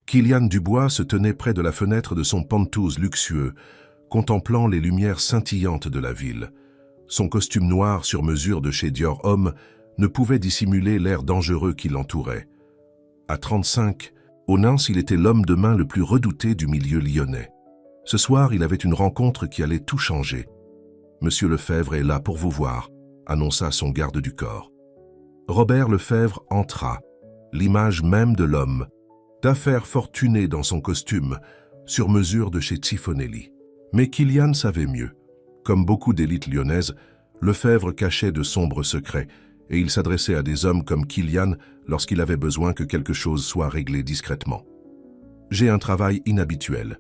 Kylian Dubois se tenait près de la fenêtre de son penthouse luxueux, contemplant les lumières scintillantes de la ville. Son costume noir sur mesure de chez Dior Homme ne pouvait dissimuler l'air dangereux qui l'entourait. À 35, au Nance, il était l'homme de main le plus redouté du milieu lyonnais. Ce soir, il avait une rencontre qui allait tout changer. « Monsieur Lefebvre est là pour vous voir », annonça son garde du corps. Robert Lefebvre entra, l'image même de l'homme, d'affaires fortuné dans son costume, sur mesure de chez Tiffonelli. Mais Kylian savait mieux. Comme beaucoup d'élites lyonnaises, Lefebvre cachait de sombres secrets, et il s'adressait à des hommes comme Kylian lorsqu'il avait besoin que quelque chose soit réglé discrètement. « J'ai un travail inhabituel. »«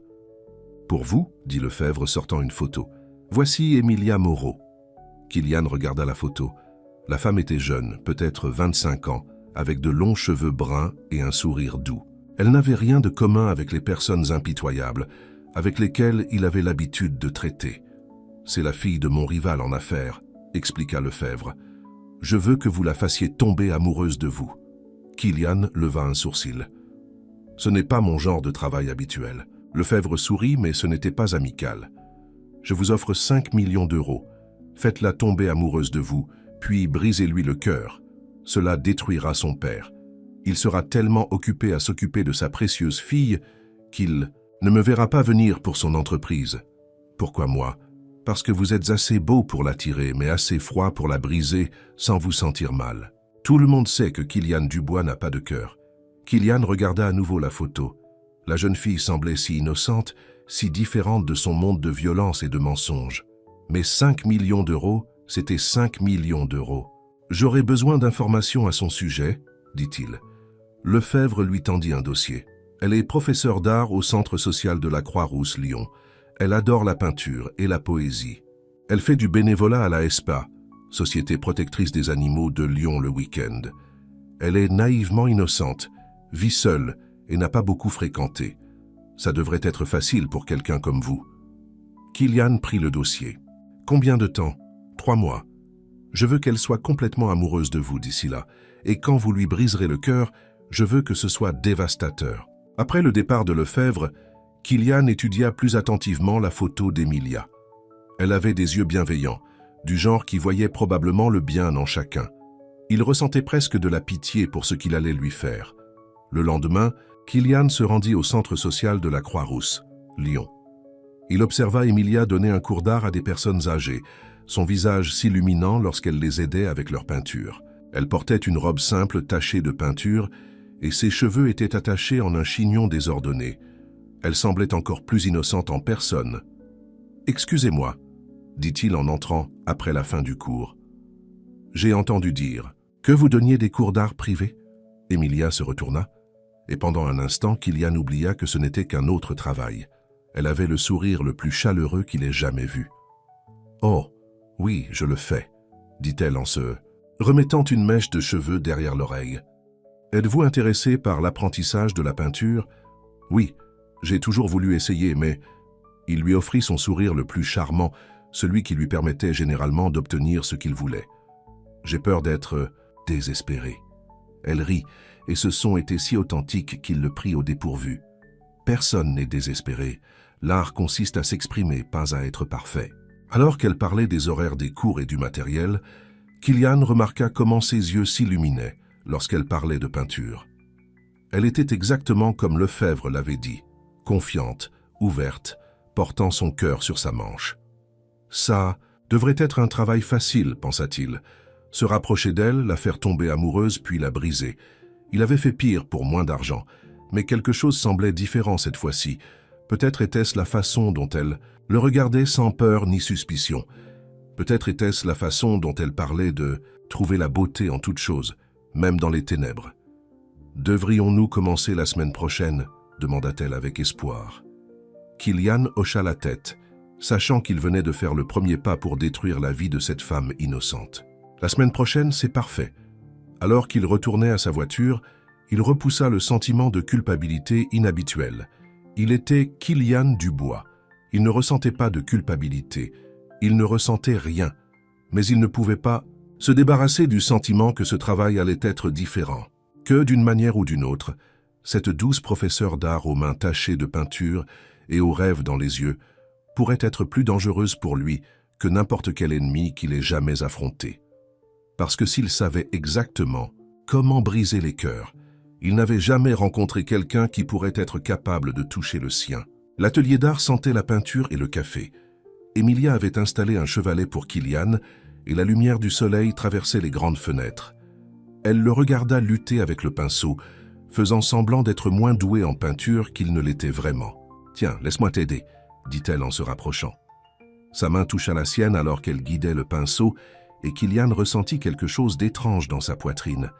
Pour vous, » dit Lefebvre, sortant une photo. « Voici Emilia Moreau. » Kylian regarda la photo. La femme était jeune, peut-être 25 ans, avec de longs cheveux bruns et un sourire doux. Elle n'avait rien de commun avec les personnes impitoyables, avec lesquelles il avait l'habitude de traiter. « C'est la fille de mon rival en affaires, » expliqua Lefebvre. « Je veux que vous la fassiez tomber amoureuse de vous. » Kylian leva un sourcil. « Ce n'est pas mon genre de travail habituel. » Lefebvre sourit, mais ce n'était pas amical. « Je vous offre 5 millions d'euros. Faites-la tomber amoureuse de vous, puis brisez-lui le cœur. Cela détruira son père. Il sera tellement occupé à s'occuper de sa précieuse fille qu'il ne me verra pas venir pour son entreprise. Pourquoi moi? Parce que vous êtes assez beau pour l'attirer, mais assez froid pour la briser sans vous sentir mal. Tout le monde sait que Kylian Dubois n'a pas de cœur. » Kylian regarda à nouveau la photo. La jeune fille semblait si innocente, si différente de son monde de violence et de mensonges. Mais 5 millions d'euros, c'était 5 millions d'euros. « J'aurais besoin d'informations à son sujet, » dit-il. Lefebvre lui tendit un dossier. Elle est professeure d'art au Centre social de la Croix-Rousse, Lyon. Elle adore la peinture et la poésie. Elle fait du bénévolat à la ESPA, Société protectrice des animaux de Lyon le week-end. Elle est naïvement innocente, vit seule et n'a pas beaucoup fréquenté. Ça devrait être facile pour quelqu'un comme vous. Kylian prit le dossier. « Combien de temps ? 3 mois. Je veux qu'elle soit complètement amoureuse de vous d'ici là, et quand vous lui briserez le cœur, je veux que ce soit dévastateur. » Après le départ de Lefebvre, Kylian étudia plus attentivement la photo d'Emilia. Elle avait des yeux bienveillants, du genre qui voyait probablement le bien en chacun. Il ressentait presque de la pitié pour ce qu'il allait lui faire. Le lendemain, Kylian se rendit au centre social de la Croix-Rousse, Lyon. Il observa Emilia donner un cours d'art à des personnes âgées, son visage s'illuminant lorsqu'elle les aidait avec leur peinture. Elle portait une robe simple tachée de peinture et ses cheveux étaient attachés en un chignon désordonné. Elle semblait encore plus innocente en personne. « Excusez-moi », dit-il en entrant après la fin du cours. « J'ai entendu dire que vous donniez des cours d'art privés ?» Emilia se retourna, et pendant un instant, Kylian oublia que ce n'était qu'un autre travail. Elle avait le sourire le plus chaleureux qu'il ait jamais vu. « Oh, oui, je le fais », dit-elle en se remettant une mèche de cheveux derrière l'oreille. « Êtes-vous intéressé par l'apprentissage de la peinture ?»« Oui, j'ai toujours voulu essayer, mais... » Il lui offrit son sourire le plus charmant, celui qui lui permettait généralement d'obtenir ce qu'il voulait. « J'ai peur d'être désespéré. » Elle rit, et ce son était si authentique qu'il le prit au dépourvu. Personne n'est désespéré. L'art consiste à s'exprimer, pas à être parfait. Alors qu'elle parlait des horaires des cours et du matériel, Kylian remarqua comment ses yeux s'illuminaient lorsqu'elle parlait de peinture. Elle était exactement comme Lefebvre l'avait dit, confiante, ouverte, portant son cœur sur sa manche. Ça devrait être un travail facile, pensa-t-il. Se rapprocher d'elle, la faire tomber amoureuse, puis la briser. Il avait fait pire pour moins d'argent, mais quelque chose semblait différent cette fois-ci. Peut-être était-ce la façon dont elle le regardait sans peur ni suspicion. Peut-être était-ce la façon dont elle parlait de trouver la beauté en toute chose, même dans les ténèbres. « Devrions-nous commencer la semaine prochaine ?» demanda-t-elle avec espoir. Kylian hocha la tête, sachant qu'il venait de faire le premier pas pour détruire la vie de cette femme innocente. « La semaine prochaine, c'est parfait. » Alors qu'il retournait à sa voiture, il repoussa le sentiment de culpabilité inhabituel. Il était Kylian Dubois. Il ne ressentait pas de culpabilité. Il ne ressentait rien. Mais il ne pouvait pas se débarrasser du sentiment que ce travail allait être différent, que d'une manière ou d'une autre, Cette douce professeure d'art aux mains tachées de peinture et aux rêves dans les yeux pourrait être plus dangereuse pour lui que n'importe quel ennemi qu'il ait jamais affronté. Parce que s'il savait exactement comment briser les cœurs, il n'avait jamais rencontré quelqu'un qui pourrait être capable de toucher le sien. L'atelier d'art sentait la peinture et le café. Emilia avait installé un chevalet pour Kylian et la lumière du soleil traversait les grandes fenêtres. Elle le regarda lutter avec le pinceau, faisant semblant d'être moins doué en peinture qu'il ne l'était vraiment. « Tiens, laisse-moi t'aider », dit-elle en se rapprochant. Sa main toucha la sienne alors qu'elle guidait le pinceau et Kylian ressentit quelque chose d'étrange dans sa poitrine.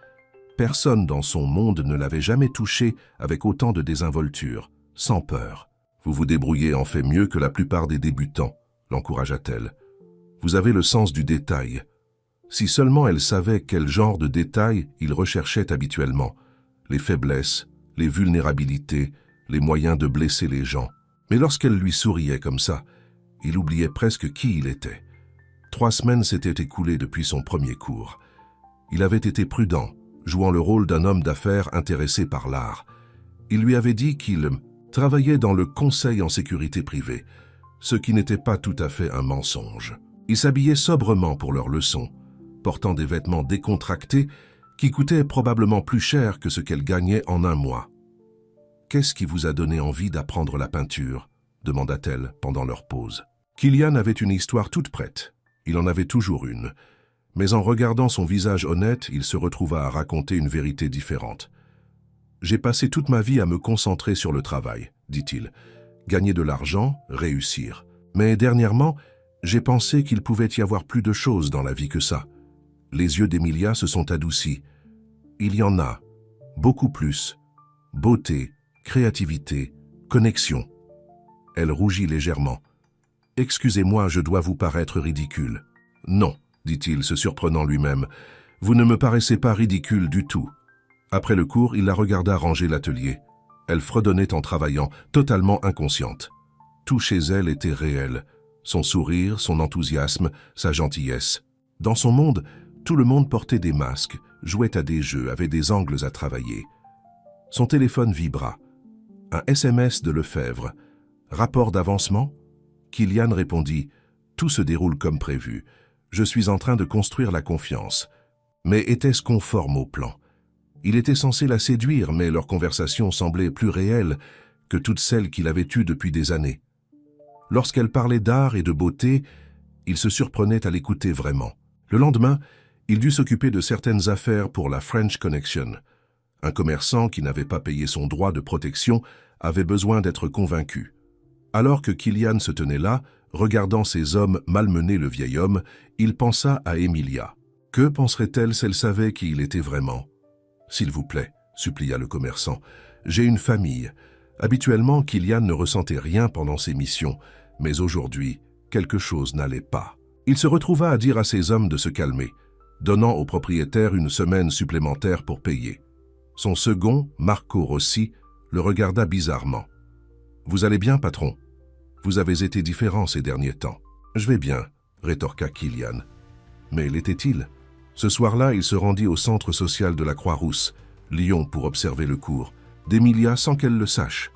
Personne dans son monde ne l'avait jamais touché avec autant de désinvolture, sans peur. « Vous vous débrouillez en fait mieux que la plupart des débutants », l'encouragea-t-elle. « Vous avez le sens du détail. » Si seulement elle savait quel genre de détails il recherchait habituellement. Les faiblesses, les vulnérabilités, les moyens de blesser les gens. Mais lorsqu'elle lui souriait comme ça, il oubliait presque qui il était. 3 semaines s'étaient écoulées depuis son premier cours. Il avait été prudent, jouant le rôle d'un homme d'affaires intéressé par l'art. Il lui avait dit qu'il travaillait dans le conseil en sécurité privée, ce qui n'était pas tout à fait un mensonge. Il s'habillait sobrement pour leurs leçons, portant des vêtements décontractés qui coûtaient probablement plus cher que ce qu'elle gagnait en un mois. « Qu'est-ce qui vous a donné envie d'apprendre la peinture ?» demanda-t-elle pendant leur pause. Kylian avait une histoire toute prête. Il en avait toujours une. Mais en regardant son visage honnête, il se retrouva à raconter une vérité différente. « J'ai passé toute ma vie à me concentrer sur le travail, » dit-il. « Gagner de l'argent, réussir. Mais dernièrement, j'ai pensé qu'il pouvait y avoir plus de choses dans la vie que ça. » Les yeux d'Emilia se sont adoucis. « Il y en a, beaucoup plus. Beauté, créativité, connexion. » Elle rougit légèrement. « Excusez-moi, je dois vous paraître ridicule. »« Non, » dit-il, se surprenant lui-même. « Vous ne me paraissez pas ridicule du tout. » Après le cours, il la regarda ranger l'atelier. Elle fredonnait en travaillant, totalement inconsciente. Tout chez elle était réel. Son sourire, son enthousiasme, sa gentillesse. Dans son monde, tout le monde portait des masques, jouait à des jeux, avait des angles à travailler. Son téléphone vibra. Un SMS de Lefebvre. Rapport d'avancement? Kylian répondit « Tout se déroule comme prévu. Je suis en train de construire la confiance. » Mais était-ce conforme au plan? Il était censé la séduire, mais leur conversation semblait plus réelle que toutes celles qu'il avait eues depuis des années. Lorsqu'elle parlait d'art et de beauté, il se surprenait à l'écouter vraiment. Le lendemain, il dut s'occuper de certaines affaires pour la French Connection. Un commerçant qui n'avait pas payé son droit de protection avait besoin d'être convaincu. Alors que Kylian se tenait là, regardant ces hommes malmener le vieil homme, il pensa à Emilia. Que penserait-elle si elle savait qui il était vraiment? « S'il vous plaît, » supplia le commerçant, « j'ai une famille. » Habituellement, Kylian ne ressentait rien pendant ses missions, mais aujourd'hui, quelque chose n'allait pas. Il se retrouva à dire à ses hommes de se calmer, donnant au propriétaire une semaine supplémentaire pour payer. Son second, Marco Rossi, le regarda bizarrement. « Vous allez bien, patron? Vous avez été différent ces derniers temps. »« Je vais bien, » rétorqua Kylian. Mais l'était-il? Ce soir-là, il se rendit au centre social de la Croix-Rousse, Lyon, pour observer le cours, d'Emilia sans qu'elle le sache.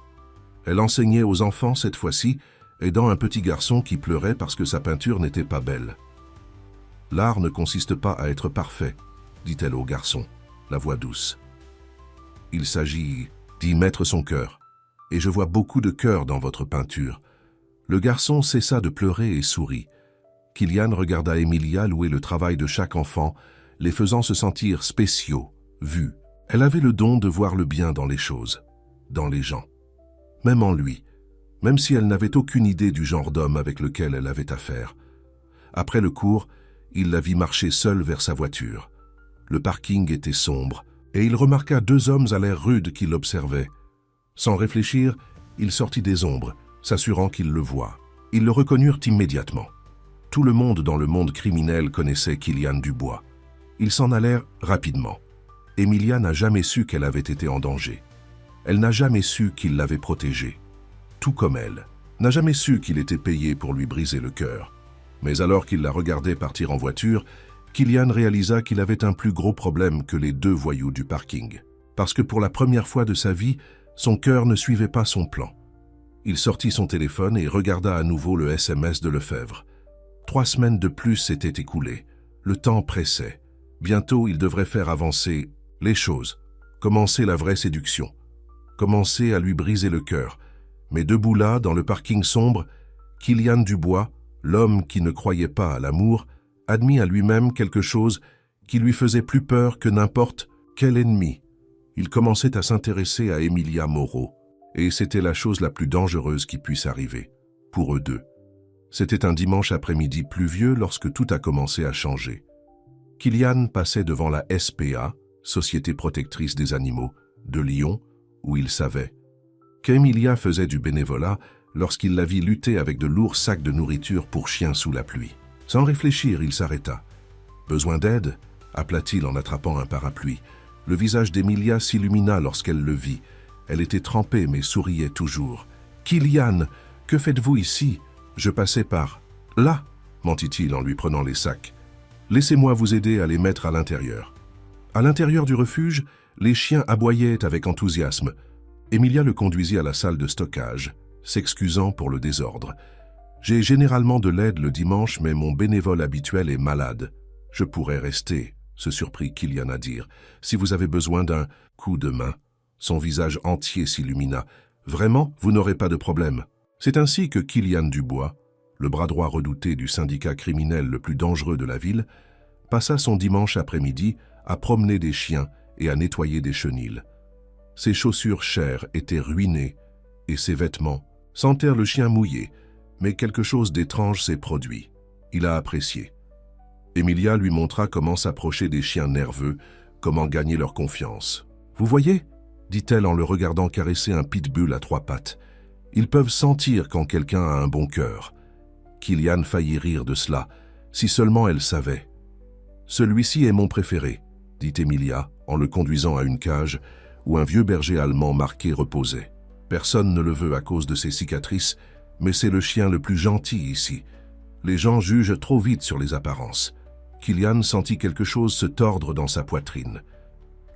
Elle enseignait aux enfants cette fois-ci, aidant un petit garçon qui pleurait parce que sa peinture n'était pas belle. « L'art ne consiste pas à être parfait, » dit-elle au garçon, la voix douce. « Il s'agit d'y mettre son cœur, et je vois beaucoup de cœur dans votre peinture. » Le garçon cessa de pleurer et sourit. Kylian regarda Emilia louer le travail de chaque enfant, les faisant se sentir spéciaux, vus. Elle avait le don de voir le bien dans les choses, dans les gens. Même en lui, même si elle n'avait aucune idée du genre d'homme avec lequel elle avait affaire. Après le cours, il la vit marcher seule vers sa voiture. Le parking était sombre, et il remarqua 2 hommes à l'air rude qui l'observaient. Sans réfléchir, il sortit des ombres, s'assurant qu'ils le voient. Ils le reconnurent immédiatement. Tout le monde dans le monde criminel connaissait Kylian Dubois. Ils s'en allèrent rapidement. Emilia n'a jamais su qu'elle avait été en danger. Elle n'a jamais su qu'il l'avait protégée. Tout comme elle, n'a jamais su qu'il était payé pour lui briser le cœur. Mais alors qu'il la regardait partir en voiture, Kylian réalisa qu'il avait un plus gros problème que les 2 voyous du parking. parce que pour la première fois de sa vie, son cœur ne suivait pas son plan. Il sortit son téléphone et regarda à nouveau le SMS de Lefebvre. 3 semaines de plus s'étaient écoulées. Le temps pressait. Bientôt, il devrait faire avancer les choses, commencer la vraie séduction, commencer à lui briser le cœur. Mais debout là, dans le parking sombre, Kylian Dubois, l'homme qui ne croyait pas à l'amour, admit à lui-même quelque chose qui lui faisait plus peur que n'importe quel ennemi. Il commençait à s'intéresser à Emilia Moreau, et c'était la chose la plus dangereuse qui puisse arriver, pour eux deux. C'était un dimanche après-midi pluvieux lorsque tout a commencé à changer. Kylian passait devant la SPA, Société protectrice des animaux, de Lyon, où il savait qu'Emilia faisait du bénévolat lorsqu'il la vit lutter avec de lourds sacs de nourriture pour chiens sous la pluie. Sans réfléchir, il s'arrêta. « Besoin d'aide » appela-t-il en attrapant un parapluie. Le visage d'Emilia s'illumina lorsqu'elle le vit. Elle était trempée mais souriait toujours. « Kylian, que faites-vous ici ? Je passais par là, mentit-il en lui prenant les sacs. « Laissez-moi vous aider à les mettre à l'intérieur. » À l'intérieur du refuge, les chiens aboyaient avec enthousiasme. Emilia le conduisit à la salle de stockage, s'excusant pour le désordre. « J'ai généralement de l'aide le dimanche, mais mon bénévole habituel est malade. Je pourrais rester, » se surprit Kylian à dire, « si vous avez besoin d'un coup de main. » Son visage entier s'illumina. « Vraiment, vous n'aurez pas de problème. » C'est ainsi que Kylian Dubois, le bras droit redouté du syndicat criminel le plus dangereux de la ville, passa son dimanche après-midi à promener des chiens et à nettoyer des chenils. Ses chaussures chères étaient ruinées et ses vêtements sentèrent le chien mouillé, mais quelque chose d'étrange s'est produit. Il a apprécié. Emilia lui montra comment s'approcher des chiens nerveux, comment gagner leur confiance. « Vous voyez ?» dit-elle en le regardant caresser un pitbull à 3 pattes. « Ils peuvent sentir quand quelqu'un a un bon cœur. » Kylian faillit rire de cela, si seulement elle savait. « Celui-ci est mon préféré, » dit Emilia en le conduisant à une cage où un vieux berger allemand marqué reposait. Personne ne le veut à cause de ses cicatrices, mais c'est le chien le plus gentil ici. Les gens jugent trop vite sur les apparences. Kylian sentit quelque chose se tordre dans sa poitrine.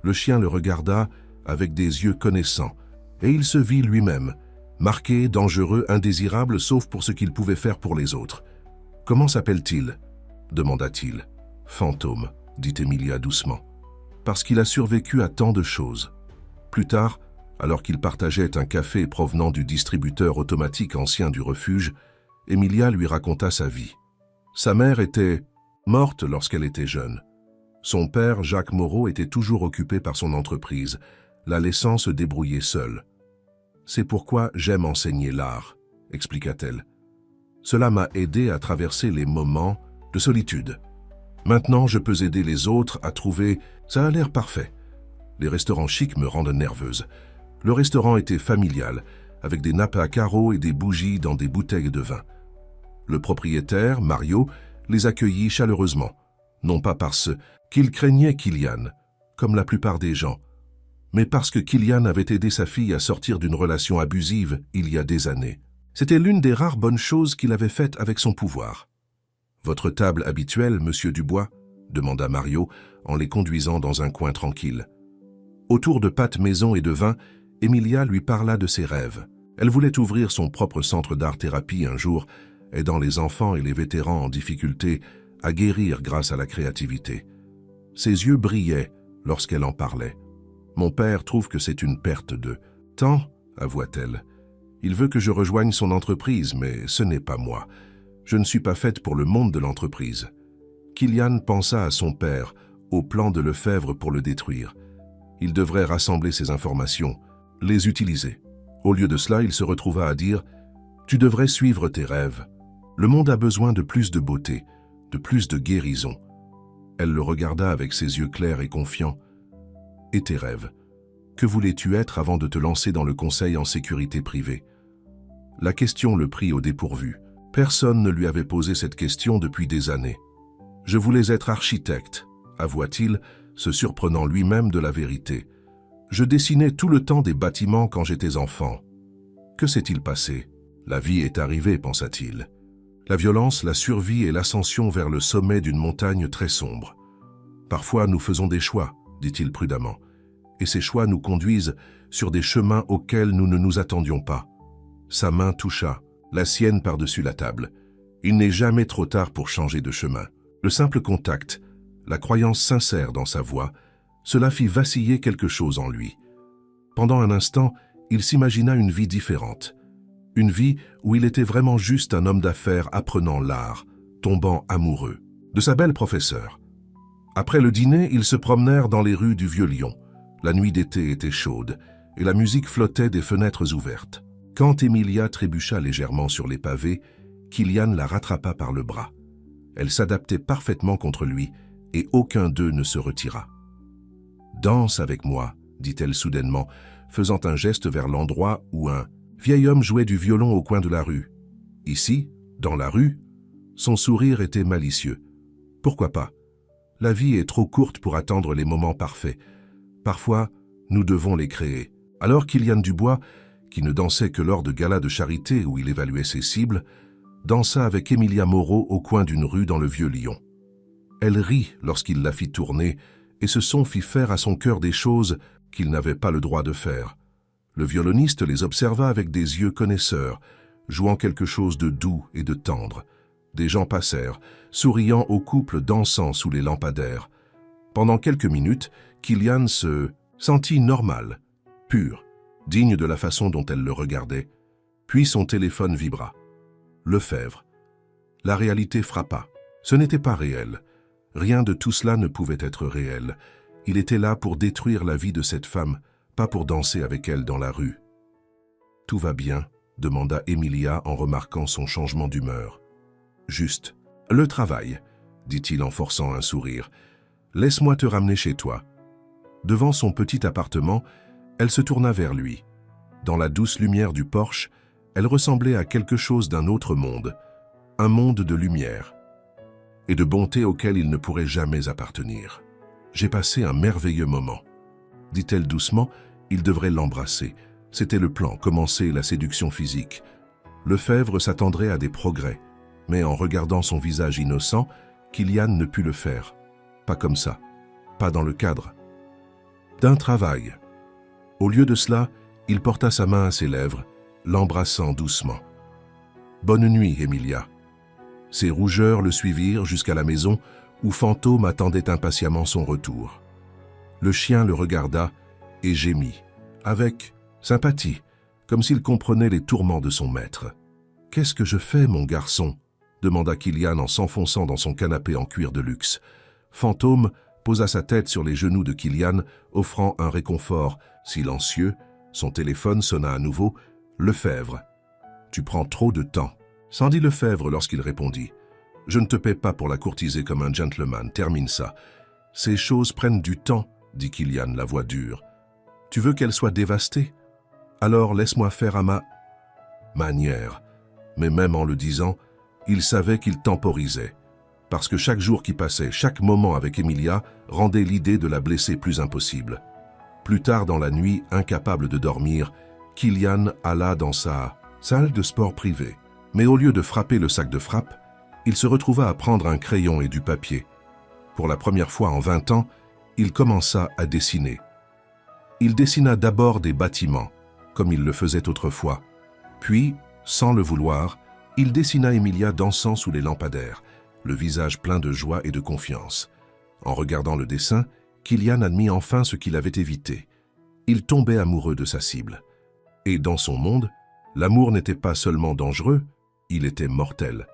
Le chien le regarda avec des yeux connaissants, et il se vit lui-même, marqué, dangereux, indésirable, sauf pour ce qu'il pouvait faire pour les autres. « Comment s'appelle-t-il » demanda-t-il. « Fantôme » dit Emilia doucement. « Parce qu'il a survécu à tant de choses. » Plus tard, alors qu'il partageait un café provenant du distributeur automatique ancien du refuge, Emilia lui raconta sa vie. Sa mère était morte lorsqu'elle était jeune. Son père, Jacques Moreau, était toujours occupé par son entreprise, la laissant se débrouiller seule. « C'est pourquoi j'aime enseigner l'art », expliqua-t-elle. « Cela m'a aidé à traverser les moments de solitude. Maintenant, je peux aider les autres à trouver... Ça a l'air parfait. Les restaurants chics me rendent nerveuse. Le restaurant était familial, avec des nappes à carreaux et des bougies dans des bouteilles de vin. Le propriétaire, Mario, les accueillit chaleureusement, non pas parce qu'il craignait Kylian, comme la plupart des gens, mais parce que Kylian avait aidé sa fille à sortir d'une relation abusive il y a des années. C'était l'une des rares bonnes choses qu'il avait faites avec son pouvoir. « Votre table habituelle, monsieur Dubois ?» demanda Mario en les conduisant dans un coin tranquille. Autour de pâtes maison et de vin, Emilia lui parla de ses rêves. Elle voulait ouvrir son propre centre d'art-thérapie un jour, aidant les enfants et les vétérans en difficulté à guérir grâce à la créativité. Ses yeux brillaient lorsqu'elle en parlait. « Mon père trouve que c'est une perte de temps, » avoua-t-elle. « Il veut que je rejoigne son entreprise, mais ce n'est pas moi. Je ne suis pas faite pour le monde de l'entreprise. » Kylian pensa à son père, au plan de Lefebvre pour le détruire. Il devrait rassembler ces informations, les utiliser. Au lieu de cela, il se retrouva à dire « Tu devrais suivre tes rêves. Le monde a besoin de plus de beauté, de plus de guérison. » Elle le regarda avec ses yeux clairs et confiants. « Et tes rêves? Que voulais-tu être avant de te lancer dans le conseil en sécurité privée ?» La question le prit au dépourvu. Personne ne lui avait posé cette question depuis des années. « Je voulais être architecte », avoua-t-il, se surprenant lui-même de la vérité. « Je dessinais tout le temps des bâtiments quand j'étais enfant. » Que s'est-il passé? La vie est arrivée, pensa-t-il. La violence, la survie et l'ascension vers le sommet d'une montagne très sombre. « Parfois, nous faisons des choix, dit-il prudemment, et ses choix nous conduisent sur des chemins auxquels nous ne nous attendions pas. Sa main toucha la sienne par-dessus la table. Il n'est jamais trop tard pour changer de chemin. Le simple contact, la croyance sincère dans sa voix, cela fit vaciller quelque chose en lui. Pendant un instant, il s'imagina une vie différente. Une vie où il était vraiment juste un homme d'affaires apprenant l'art, tombant amoureux de sa belle professeure. Après le dîner, ils se promenèrent dans les rues du Vieux-Lyon. La nuit d'été était chaude et la musique flottait des fenêtres ouvertes. Quand Emilia trébucha légèrement sur les pavés, Kylian la rattrapa par le bras. Elle s'adaptait parfaitement contre lui et aucun d'eux ne se retira. « Danse avec moi », dit-elle soudainement, faisant un geste vers l'endroit où un vieil homme jouait du violon au coin de la rue. Ici, dans la rue, son sourire était malicieux. Pourquoi pas? La vie est trop courte pour attendre les moments parfaits. Parfois, nous devons les créer. Alors Kylian Dubois, qui ne dansait que lors de galas de charité où il évaluait ses cibles, dansa avec Emilia Moreau au coin d'une rue dans le Vieux-Lyon. Elle rit lorsqu'il la fit tourner, et ce son fit faire à son cœur des choses qu'il n'avait pas le droit de faire. Le violoniste les observa avec des yeux connaisseurs, jouant quelque chose de doux et de tendre. Des gens passèrent, souriant au couple dansant sous les lampadaires. Pendant quelques minutes, Kylian se sentit normal, pur, digne de la façon dont elle le regardait. Puis son téléphone vibra. Lefebvre. La réalité frappa. Ce n'était pas réel. Rien de tout cela ne pouvait être réel. Il était là pour détruire la vie de cette femme, pas pour danser avec elle dans la rue. « Tout va bien ?» demanda Emilia en remarquant son changement d'humeur. « Juste. Le travail, » dit-il en forçant un sourire. « Laisse-moi te ramener chez toi. » Devant son petit appartement, elle se tourna vers lui. Dans la douce lumière du porche, elle ressemblait à quelque chose d'un autre monde, un monde de lumière et de bonté auquel il ne pourrait jamais appartenir. « J'ai passé un merveilleux moment. » dit-elle doucement, il devrait l'embrasser. C'était le plan, commencer la séduction physique. Lefebvre s'attendrait à des progrès, mais en regardant son visage innocent, Kylian ne put le faire. Pas comme ça, pas dans le cadre d'un travail. Au lieu de cela, il porta sa main à ses lèvres, l'embrassant doucement. « Bonne nuit, Emilia. » Ses rougeurs le suivirent jusqu'à la maison où Fantôme attendait impatiemment son retour. Le chien le regarda et gémit, avec sympathie, comme s'il comprenait les tourments de son maître. « Qu'est-ce que je fais, mon garçon ?» demanda Kylian en s'enfonçant dans son canapé en cuir de luxe. Fantôme posa sa tête sur les genoux de Kylian, offrant un réconfort silencieux. Son téléphone sonna à nouveau. « Lefebvre, tu prends trop de temps. » S'en dit Lefebvre lorsqu'il répondit. « Je ne te paie pas pour la courtiser comme un gentleman, termine ça. Ces choses prennent du temps, » dit Kylian, la voix dure. « Tu veux qu'elle soit dévastée? Alors laisse-moi faire à ma manière. » Mais même en le disant, il savait qu'il temporisait, parce que chaque jour qui passait, chaque moment avec Emilia rendait l'idée de la blesser plus impossible. Plus tard dans la nuit, incapable de dormir, Kylian alla dans sa salle de sport privée. Mais au lieu de frapper le sac de frappe, il se retrouva à prendre un crayon et du papier. Pour la première fois en 20 ans, il commença à dessiner. Il dessina d'abord des bâtiments, comme il le faisait autrefois. Puis, sans le vouloir, il dessina Emilia dansant sous les lampadaires, le visage plein de joie et de confiance. En regardant le dessin, Kylian admit enfin ce qu'il avait évité. Il tombait amoureux de sa cible. Et dans son monde, l'amour n'était pas seulement dangereux, il était mortel.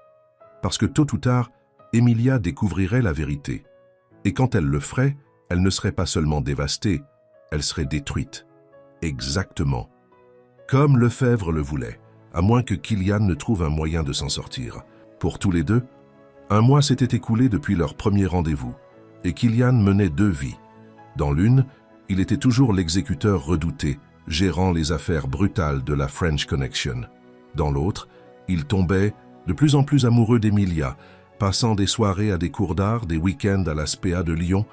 Parce que tôt ou tard, Emilia découvrirait la vérité. Et quand elle le ferait, elle ne serait pas seulement dévastée, elle serait détruite. Exactement. Comme Lefebvre le voulait, à moins que Kylian ne trouve un moyen de s'en sortir. Pour tous les deux, un mois s'était écoulé depuis leur premier rendez-vous, et Kylian menait 2 vies. Dans l'une, il était toujours l'exécuteur redouté, gérant les affaires brutales de la French Connection. Dans l'autre, il tombait de plus en plus amoureux d'Emilia, passant des soirées à des cours d'art, des week-ends à la SPA de Lyon,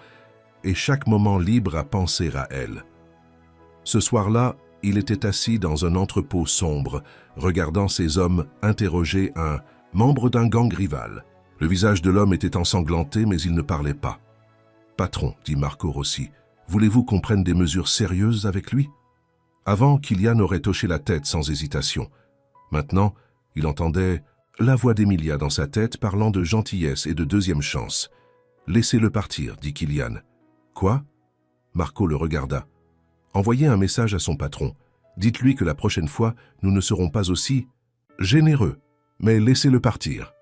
et chaque moment libre à penser à elle. Ce soir-là, il était assis dans un entrepôt sombre, regardant ces hommes interroger un membre d'un gang rival. Le visage de l'homme était ensanglanté, mais il ne parlait pas. « Patron, dit Marco Rossi, Voulez-vous qu'on prenne des mesures sérieuses avec lui ?» Avant, Kylian aurait hoché la tête sans hésitation. Maintenant, il entendait la voix d'Emilia dans sa tête parlant de gentillesse et de deuxième chance. « Laissez-le partir, » dit Kylian. « Quoi ?» Marco le regarda. « Envoyez un message à son patron. Dites-lui que la prochaine fois, nous ne serons pas aussi généreux, mais laissez-le partir. »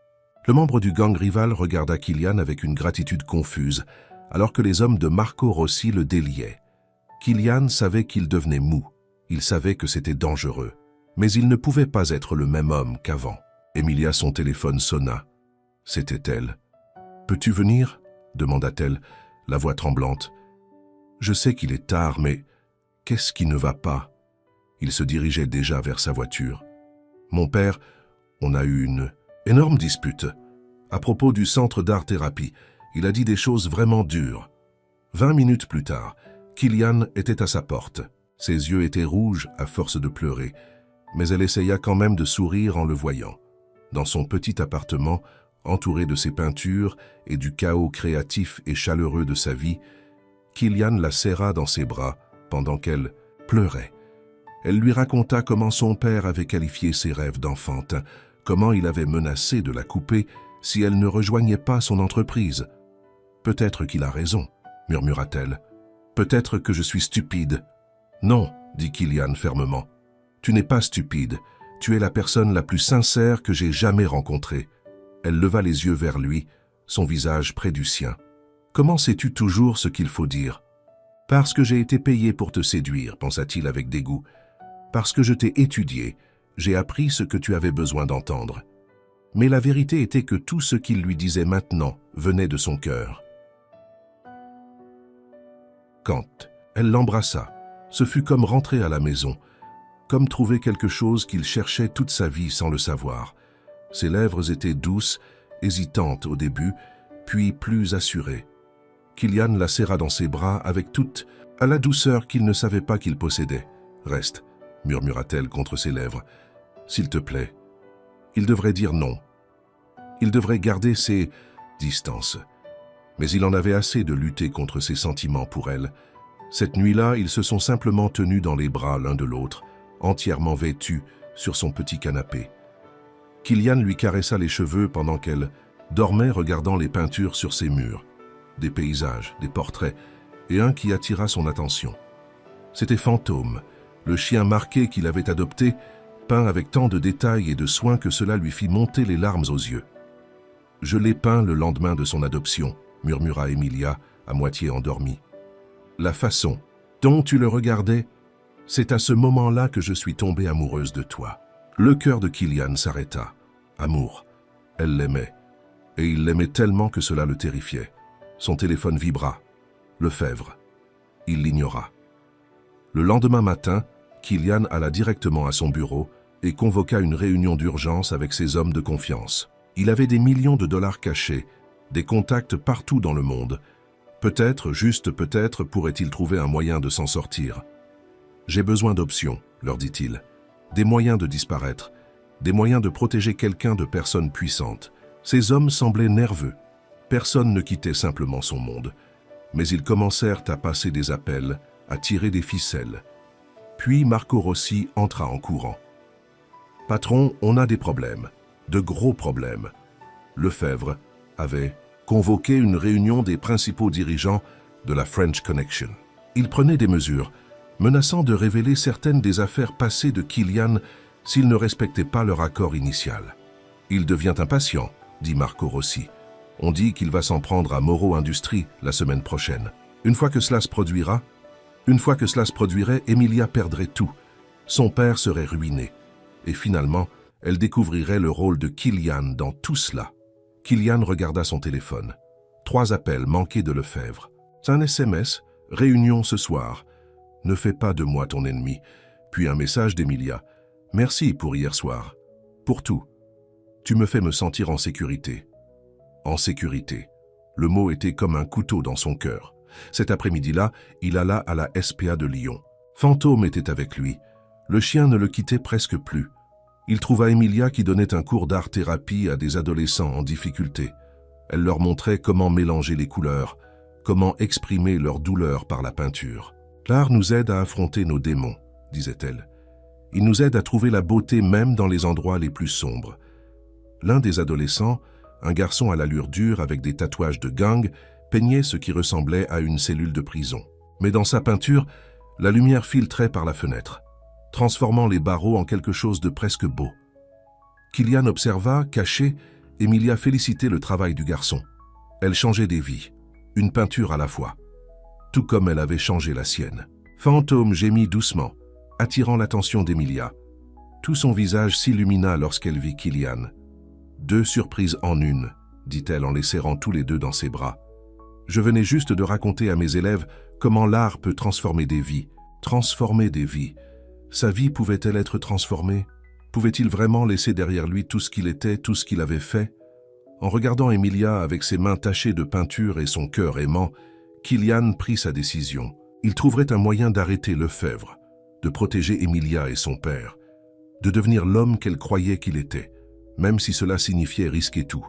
Le membre du gang rival regarda Kylian avec une gratitude confuse, alors que les hommes de Marco Rossi le déliaient. Kylian savait qu'il devenait mou. Il savait que c'était dangereux. Mais il ne pouvait pas être le même homme qu'avant. Emilia, son téléphone sonna. C'était elle. « Peux-tu venir ?» demanda-t-elle, la voix tremblante. « Je sais qu'il est tard, mais qu'est-ce qui ne va pas ?» Il se dirigeait déjà vers sa voiture. « Mon père, on a eu une énorme dispute. À propos du centre d'art-thérapie, il a dit des choses vraiment dures. » 20 minutes plus tard, Kylian était à sa porte. Ses yeux étaient rouges à force de pleurer, mais elle essaya quand même de sourire en le voyant. Dans son petit appartement, entouré de ses peintures et du chaos créatif et chaleureux de sa vie, Kylian la serra dans ses bras pendant qu'elle pleurait. Elle lui raconta comment son père avait qualifié ses rêves d'enfantin, comment il avait menacé de la couper si elle ne rejoignait pas son entreprise. « Peut-être qu'il a raison, » murmura-t-elle. « Peut-être que je suis stupide. » « Non, » dit Kylian fermement. « Tu n'es pas stupide. Tu es la personne la plus sincère que j'ai jamais rencontrée. » Elle leva les yeux vers lui, son visage près du sien. « Comment sais-tu toujours ce qu'il faut dire ?»« Parce que j'ai été payé pour te séduire, pensa-t-il avec dégoût. Parce que je t'ai étudié, j'ai appris ce que tu avais besoin d'entendre. » Mais la vérité était que tout ce qu'il lui disait maintenant venait de son cœur. Quand elle l'embrassa, ce fut comme rentrer à la maison, comme trouver quelque chose qu'il cherchait toute sa vie sans le savoir. Ses lèvres étaient douces, hésitantes au début, puis plus assurées. Kylian la serra dans ses bras avec toute la douceur qu'il ne savait pas qu'il possédait. « Reste, » murmura-t-elle contre ses lèvres. « S'il te plaît. » Il devrait dire non. Il devrait garder ses distances. Mais il en avait assez de lutter contre ses sentiments pour elle. Cette nuit-là, ils se sont simplement tenus dans les bras l'un de l'autre, entièrement vêtus sur son petit canapé. Kylian lui caressa les cheveux pendant qu'elle dormait regardant les peintures sur ses murs. Des paysages, des portraits, et un qui attira son attention. C'était Fantôme, le chien marqué qu'il avait adopté, peint avec tant de détails et de soin que cela lui fit monter les larmes aux yeux. « Je l'ai peint le lendemain de son adoption », murmura Emilia, à moitié endormie. « La façon dont tu le regardais, c'est à ce moment-là que je suis tombée amoureuse de toi. » Le cœur de Kylian s'arrêta. Amour. Elle l'aimait. Et il l'aimait tellement que cela le terrifiait. Son téléphone vibra. Lefebvre. Il l'ignora. Le lendemain matin, Kylian alla directement à son bureau et convoqua une réunion d'urgence avec ses hommes de confiance. Il avait des millions de dollars cachés, des contacts partout dans le monde. Peut-être, juste peut-être, pourrait-il trouver un moyen de s'en sortir. « J'ai besoin d'options », leur dit-il. « Des moyens de disparaître, des moyens de protéger quelqu'un de personnes puissantes. » Ces hommes semblaient nerveux. Personne ne quittait simplement son monde. Mais ils commencèrent à passer des appels, à tirer des ficelles. Puis Marco Rossi entra en courant. « Patron, on a des problèmes, de gros problèmes. » Lefebvre avait convoqué une réunion des principaux dirigeants de la French Connection. Il prenait des mesures, menaçant de révéler certaines des affaires passées de Kylian s'il ne respectait pas leur accord initial. « Il devient impatient, » dit Marco Rossi. « On dit qu'il va s'en prendre à Moro Industries la semaine prochaine. Une fois que cela se produirait, Emilia perdrait tout. Son père serait ruiné. Et finalement, elle découvrirait le rôle de Kylian dans tout cela. » Kylian regarda son téléphone. 3 appels manqués de Lefebvre. Un SMS, réunion ce soir. Ne fais pas de moi ton ennemi. Puis un message d'Emilia. Merci pour hier soir. Pour tout. Tu me fais me sentir en sécurité. En sécurité. Le mot était comme un couteau dans son cœur. Cet après-midi-là, il alla à la SPA de Lyon. Fantôme était avec lui. Le chien ne le quittait presque plus. Il trouva Emilia qui donnait un cours d'art-thérapie à des adolescents en difficulté. Elle leur montrait comment mélanger les couleurs, comment exprimer leur douleur par la peinture. L'art nous aide à affronter nos démons, disait-elle. Il nous aide à trouver la beauté même dans les endroits les plus sombres. L'un des adolescents, un garçon à l'allure dure avec des tatouages de gang, peignait ce qui ressemblait à une cellule de prison. Mais dans sa peinture, la lumière filtrait par la fenêtre, transformant les barreaux en quelque chose de presque beau. Kylian observa, caché, Emilia félicitait le travail du garçon. Elle changeait des vies, une peinture à la fois, tout comme elle avait changé la sienne. Fantôme gémit doucement, attirant l'attention d'Emilia. Tout son visage s'illumina lorsqu'elle vit Kylian. « 2 surprises en une », dit-elle en les serrant tous les deux dans ses bras. « Je venais juste de raconter à mes élèves comment l'art peut transformer des vies. Transformer des vies. Sa vie pouvait-elle être transformée? Pouvait-il vraiment laisser derrière lui tout ce qu'il était, tout ce qu'il avait fait? En regardant Emilia avec ses mains tachées de peinture et son cœur aimant, Kylian prit sa décision. Il trouverait un moyen d'arrêter Lefebvre, de protéger Emilia et son père, de devenir l'homme qu'elle croyait qu'il était, même si cela signifiait risquer tout,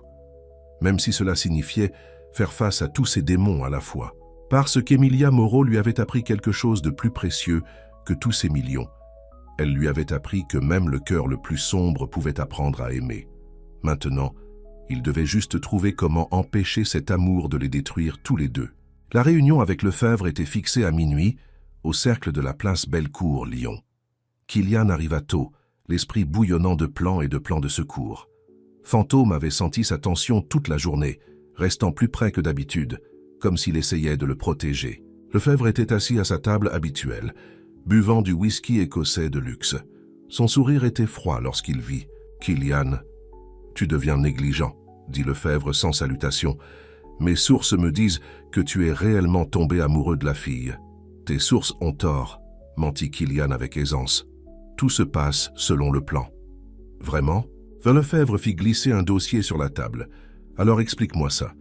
même si cela signifiait faire face à tous ces démons à la fois. Parce qu'Emilia Moreau lui avait appris quelque chose de plus précieux que tous ces millions. Elle lui avait appris que même le cœur le plus sombre pouvait apprendre à aimer. Maintenant, il devait juste trouver comment empêcher cet amour de les détruire tous les deux. La réunion avec Lefebvre était fixée à minuit, au cercle de la place Bellecour, Lyon. Kylian arriva tôt, l'esprit bouillonnant de plans et de plans de secours. Fantôme avait senti sa tension toute la journée, restant plus près que d'habitude, comme s'il essayait de le protéger. Lefebvre était assis à sa table habituelle, buvant du whisky écossais de luxe. Son sourire était froid lorsqu'il vit « Kylian, tu deviens négligent », dit Lefebvre sans salutation. « Mes sources me disent que tu es réellement tombé amoureux de la fille. » « Tes sources ont tort, » mentit Kylian avec aisance. « Tout se passe selon le plan. »« Vraiment ?» Lefebvre fit glisser un dossier sur la table. « Alors explique-moi ça. »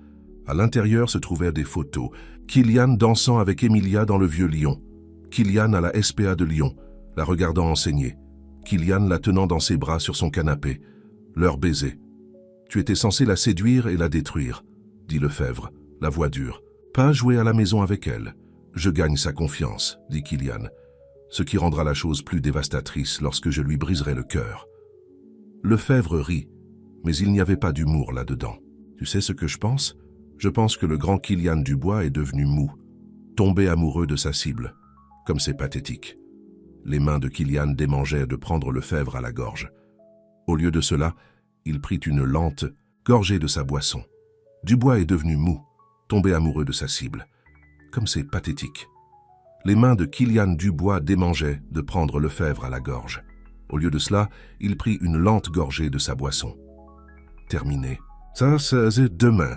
À l'intérieur se trouvaient des photos. Kylian dansant avec Emilia dans le vieux Lyon. Kylian à la SPA de Lyon, la regardant enseigner. Kylian la tenant dans ses bras sur son canapé. Leur baiser. « Tu étais censé la séduire et la détruire, » dit Lefebvre, la voix dure. « Pas jouer à la maison avec elle. » « Je gagne sa confiance, » dit Kylian, « ce qui rendra la chose plus dévastatrice lorsque je lui briserai le cœur. » Lefebvre rit, mais il n'y avait pas d'humour là-dedans. « Tu sais ce que je pense? Je pense que le grand Kylian Dubois est devenu mou, tombé amoureux de sa cible. Comme c'est pathétique. » Les mains de Kylian démangeaient de prendre Lefebvre à la gorge. Au lieu de cela, il prit une lente gorgée de sa boisson. Dubois est devenu mou, tombé amoureux de sa cible. Comme c'est pathétique. Les mains de Kylian Dubois démangeaient de prendre Lefebvre à la gorge. Au lieu de cela, il prit une lente gorgée de sa boisson. Terminé. Ça, c'est demain.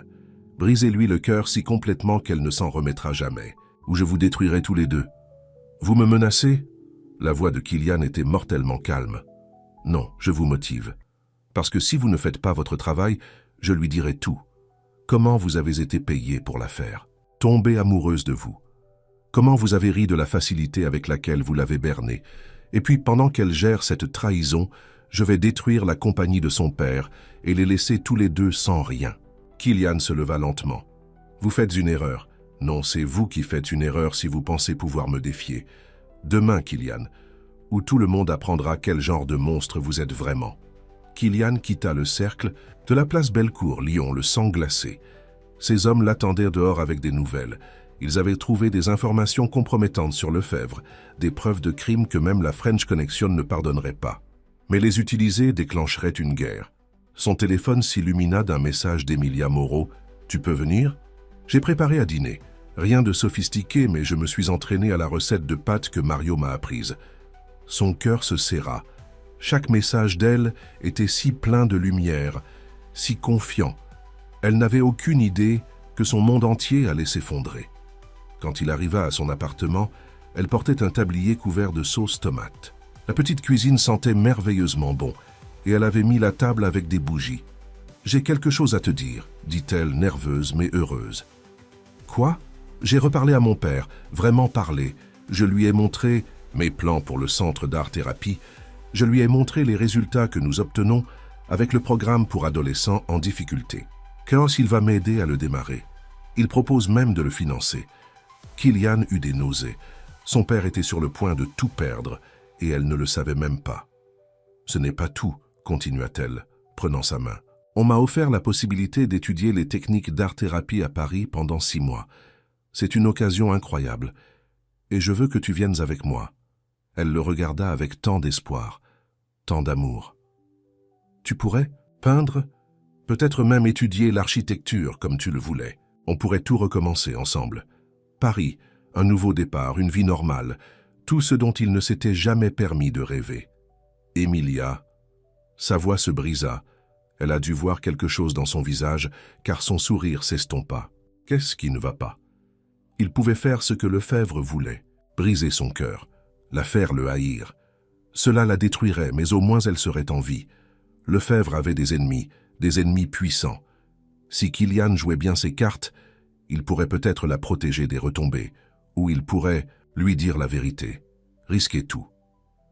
Brisez-lui le cœur si complètement qu'elle ne s'en remettra jamais, ou je vous détruirai tous les deux. Vous me menacez? La voix de Kylian était mortellement calme. Non, je vous motive. Parce que si vous ne faites pas votre travail, je lui dirai tout. Comment vous avez été payé pour la faire? Tombée amoureuse de vous. Comment vous avez ri de la facilité avec laquelle vous l'avez bernée. Et puis, pendant qu'elle gère cette trahison, je vais détruire la compagnie de son père et les laisser tous les deux sans rien. Kylian se leva lentement. Vous faites une erreur. Non, c'est vous qui faites une erreur si vous pensez pouvoir me défier. Demain, Kylian, où tout le monde apprendra quel genre de monstre vous êtes vraiment. Kylian quitta le cercle de la place Bellecour, Lyon, le sang glacé. Ces hommes l'attendaient dehors avec des nouvelles. Ils avaient trouvé des informations compromettantes sur Lefebvre, des preuves de crimes que même la French Connection ne pardonnerait pas. Mais les utiliser déclencherait une guerre. Son téléphone s'illumina d'un message d'Emilia Moreau. « Tu peux venir ? J'ai préparé à dîner. Rien de sophistiqué, mais je me suis entraîné à la recette de pâtes que Mario m'a apprise. » Son cœur se serra. Chaque message d'elle était si plein de lumière, si confiant. Elle n'avait aucune idée que son monde entier allait s'effondrer. Quand il arriva à son appartement, elle portait un tablier couvert de sauce tomate. La petite cuisine sentait merveilleusement bon, et elle avait mis la table avec des bougies. « J'ai quelque chose à te dire », dit-elle, nerveuse mais heureuse. « Quoi ? J'ai reparlé à mon père, vraiment parlé. Je lui ai montré mes plans pour le centre d'art-thérapie. Je lui ai montré les résultats que nous obtenons avec le programme pour adolescents en difficulté. Chaos, il va m'aider à le démarrer. Il propose même de le financer. Kylian eut des nausées. Son père était sur le point de tout perdre, et elle ne le savait même pas. « Ce n'est pas tout », continua-t-elle, prenant sa main. « On m'a offert la possibilité d'étudier les techniques d'art-thérapie à Paris pendant 6 mois. C'est une occasion incroyable, et je veux que tu viennes avec moi. » Elle le regarda avec tant d'espoir, tant d'amour. « Tu pourrais peindre, peut-être même étudier l'architecture comme tu le voulais. On pourrait tout recommencer ensemble. Paris, un nouveau départ, une vie normale, tout ce dont il ne s'était jamais permis de rêver. » Emilia, sa voix se brisa. Elle a dû voir quelque chose dans son visage, car son sourire s'estompa. Qu'est-ce qui ne va pas? Il pouvait faire ce que Lefebvre voulait, briser son cœur, la faire le haïr. Cela la détruirait, mais au moins elle serait en vie. Lefebvre avait des ennemis puissants. Si Kylian jouait bien ses cartes, il pourrait peut-être la protéger des retombées, ou il pourrait lui dire la vérité, risquer tout.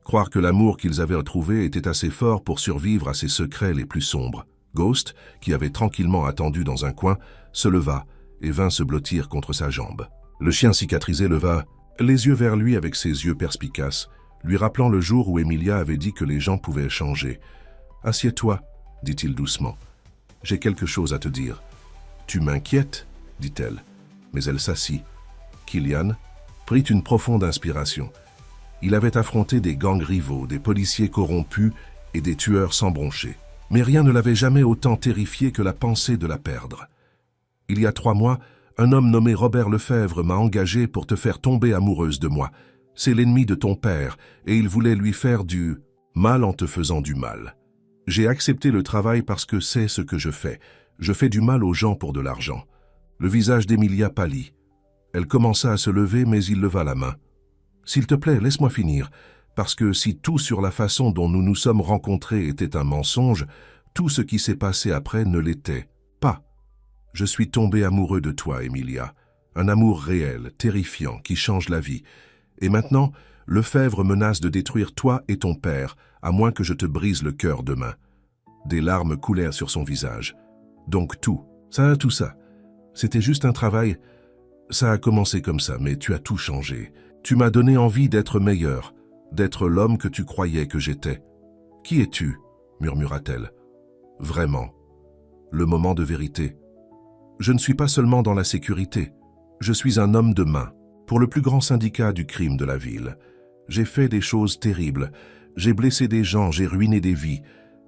Croire que l'amour qu'ils avaient retrouvé était assez fort pour survivre à ses secrets les plus sombres. Ghost, qui avait tranquillement attendu dans un coin, se leva et vint se blottir contre sa jambe. Le chien cicatrisé leva les yeux vers lui avec ses yeux perspicaces, lui rappelant le jour où Emilia avait dit que les gens pouvaient changer. « Assieds-toi, » dit-il doucement. « J'ai quelque chose à te dire. »« Tu m'inquiètes » dit-elle, mais elle s'assit. Kylian prit une profonde inspiration. Il avait affronté des gangs rivaux, des policiers corrompus et des tueurs sans broncher. Mais rien ne l'avait jamais autant terrifié que la pensée de la perdre. « Il y a 3 mois, un homme nommé Robert Lefebvre m'a engagé pour te faire tomber amoureuse de moi. C'est l'ennemi de ton père, et il voulait lui faire du mal en te faisant du mal. J'ai accepté le travail parce que c'est ce que je fais. Je fais du mal aux gens pour de l'argent. » Le visage d'Emilia pâlit. Elle commença à se lever, mais il leva la main. « S'il te plaît, laisse-moi finir, parce que si tout sur la façon dont nous nous sommes rencontrés était un mensonge, tout ce qui s'est passé après ne l'était pas. Je suis tombé amoureux de toi, Emilia. Un amour réel, terrifiant, qui change la vie. Et maintenant, Lefebvre menace de détruire toi et ton père, à moins que je te brise le cœur demain. » Des larmes coulèrent sur son visage. « Donc tout ça, c'était juste un travail. Ça a commencé comme ça, mais tu as tout changé. Tu m'as donné envie d'être meilleur, d'être l'homme que tu croyais que j'étais. »« Qui es-tu » murmura-t-elle. « Vraiment. Le moment de vérité. Je ne suis pas seulement dans la sécurité. Je suis un homme de main, pour le plus grand syndicat du crime de la ville. J'ai fait des choses terribles. J'ai blessé des gens, j'ai ruiné des vies.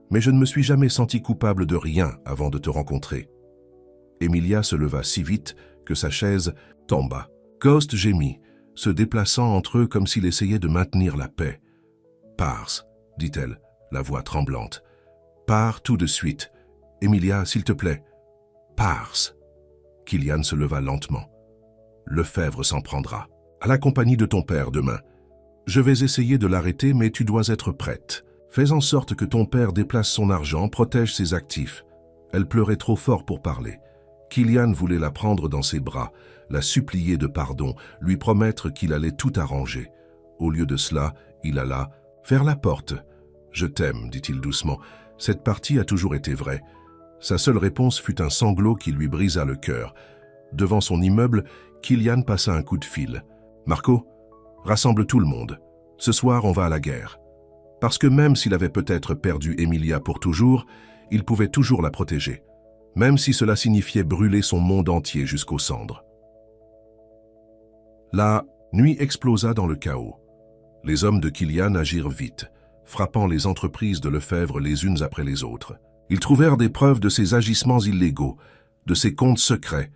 Mais je ne me suis jamais senti coupable de rien avant de te rencontrer. » Emilia se leva si vite que sa chaise tomba. Ghost gémit, se déplaçant entre eux comme s'il essayait de maintenir la paix. « Pars, » dit-elle, la voix tremblante. « Pars tout de suite. Emilia, s'il te plaît. Pars. » Kylian se leva lentement. « Lefebvre s'en prendra. À la compagnie de ton père demain. Je vais essayer de l'arrêter, mais tu dois être prête. Fais en sorte que ton père déplace son argent, protège ses actifs. » Elle pleurait trop fort pour parler. Kylian voulait la prendre dans ses bras, la supplier de pardon, lui promettre qu'il allait tout arranger. Au lieu de cela, il alla faire la porte. « Je t'aime, » dit-il doucement. Cette partie a toujours été vraie. Sa seule réponse fut un sanglot qui lui brisa le cœur. Devant son immeuble, Kylian passa un coup de fil. « Marco, rassemble tout le monde. Ce soir, on va à la guerre. » Parce que même s'il avait peut-être perdu Emilia pour toujours, il pouvait toujours la protéger, même si cela signifiait brûler son monde entier jusqu'aux cendres. La nuit explosa dans le chaos. Les hommes de Kylian agirent vite, frappant les entreprises de Lefebvre les unes après les autres. Ils trouvèrent des preuves de ses agissements illégaux, de ses comptes secrets,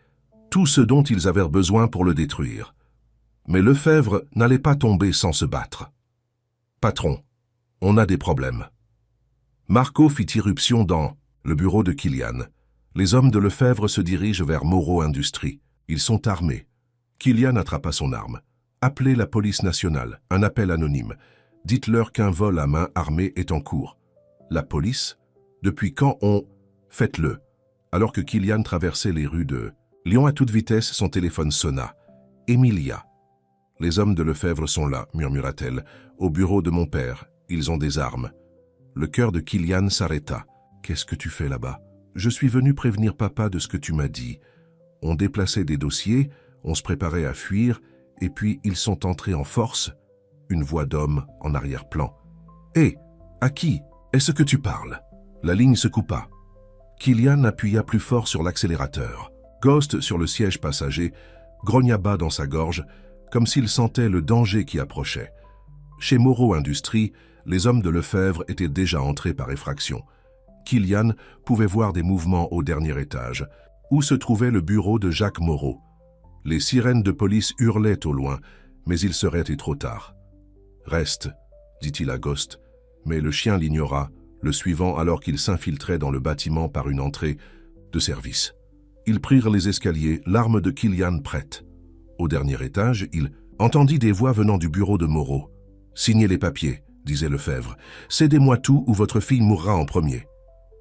tout ce dont ils avaient besoin pour le détruire. Mais Lefebvre n'allait pas tomber sans se battre. « Patron, on a des problèmes. » Marco fit irruption dans le bureau de Kylian. Les hommes de Lefebvre se dirigent vers Moreau Industries. Ils sont armés. Kylian attrapa son arme. « Appelez la police nationale, un appel anonyme. Dites-leur qu'un vol à main armée est en cours. » La police? Depuis quand on... Faites-le. Alors que Kylian traversait les rues de Lyon à toute vitesse, son téléphone sonna. « Emilia. »« Les hommes de Lefebvre sont là, » murmura-t-elle. « Au bureau de mon père. Ils ont des armes. » Le cœur de Kylian s'arrêta. « Qu'est-ce que tu fais là-bas ? » « Je suis venu prévenir papa de ce que tu m'as dit. On déplaçait des dossiers, on se préparait à fuir, et puis ils sont entrés en force. Une voix d'homme en arrière-plan. « Hé, à qui est-ce que tu parles ?» La ligne se coupa. Killian appuya plus fort sur l'accélérateur. Ghost, sur le siège passager, grogna bas dans sa gorge, comme s'il sentait le danger qui approchait. Chez Moreau Industries, les hommes de Lefebvre étaient déjà entrés par effraction. Killian pouvait voir des mouvements au dernier étage, où se trouvait le bureau de Jacques Moreau. Les sirènes de police hurlaient au loin, mais il serait été trop tard. « Reste », dit-il à Ghost, mais le chien l'ignora, le suivant alors qu'il s'infiltrait dans le bâtiment par une entrée de service. Ils prirent les escaliers, l'arme de Killian prête. Au dernier étage, il entendit des voix venant du bureau de Moreau. « Signez les papiers », disait Lefebvre. « Cédez-moi tout ou votre fille mourra en premier. »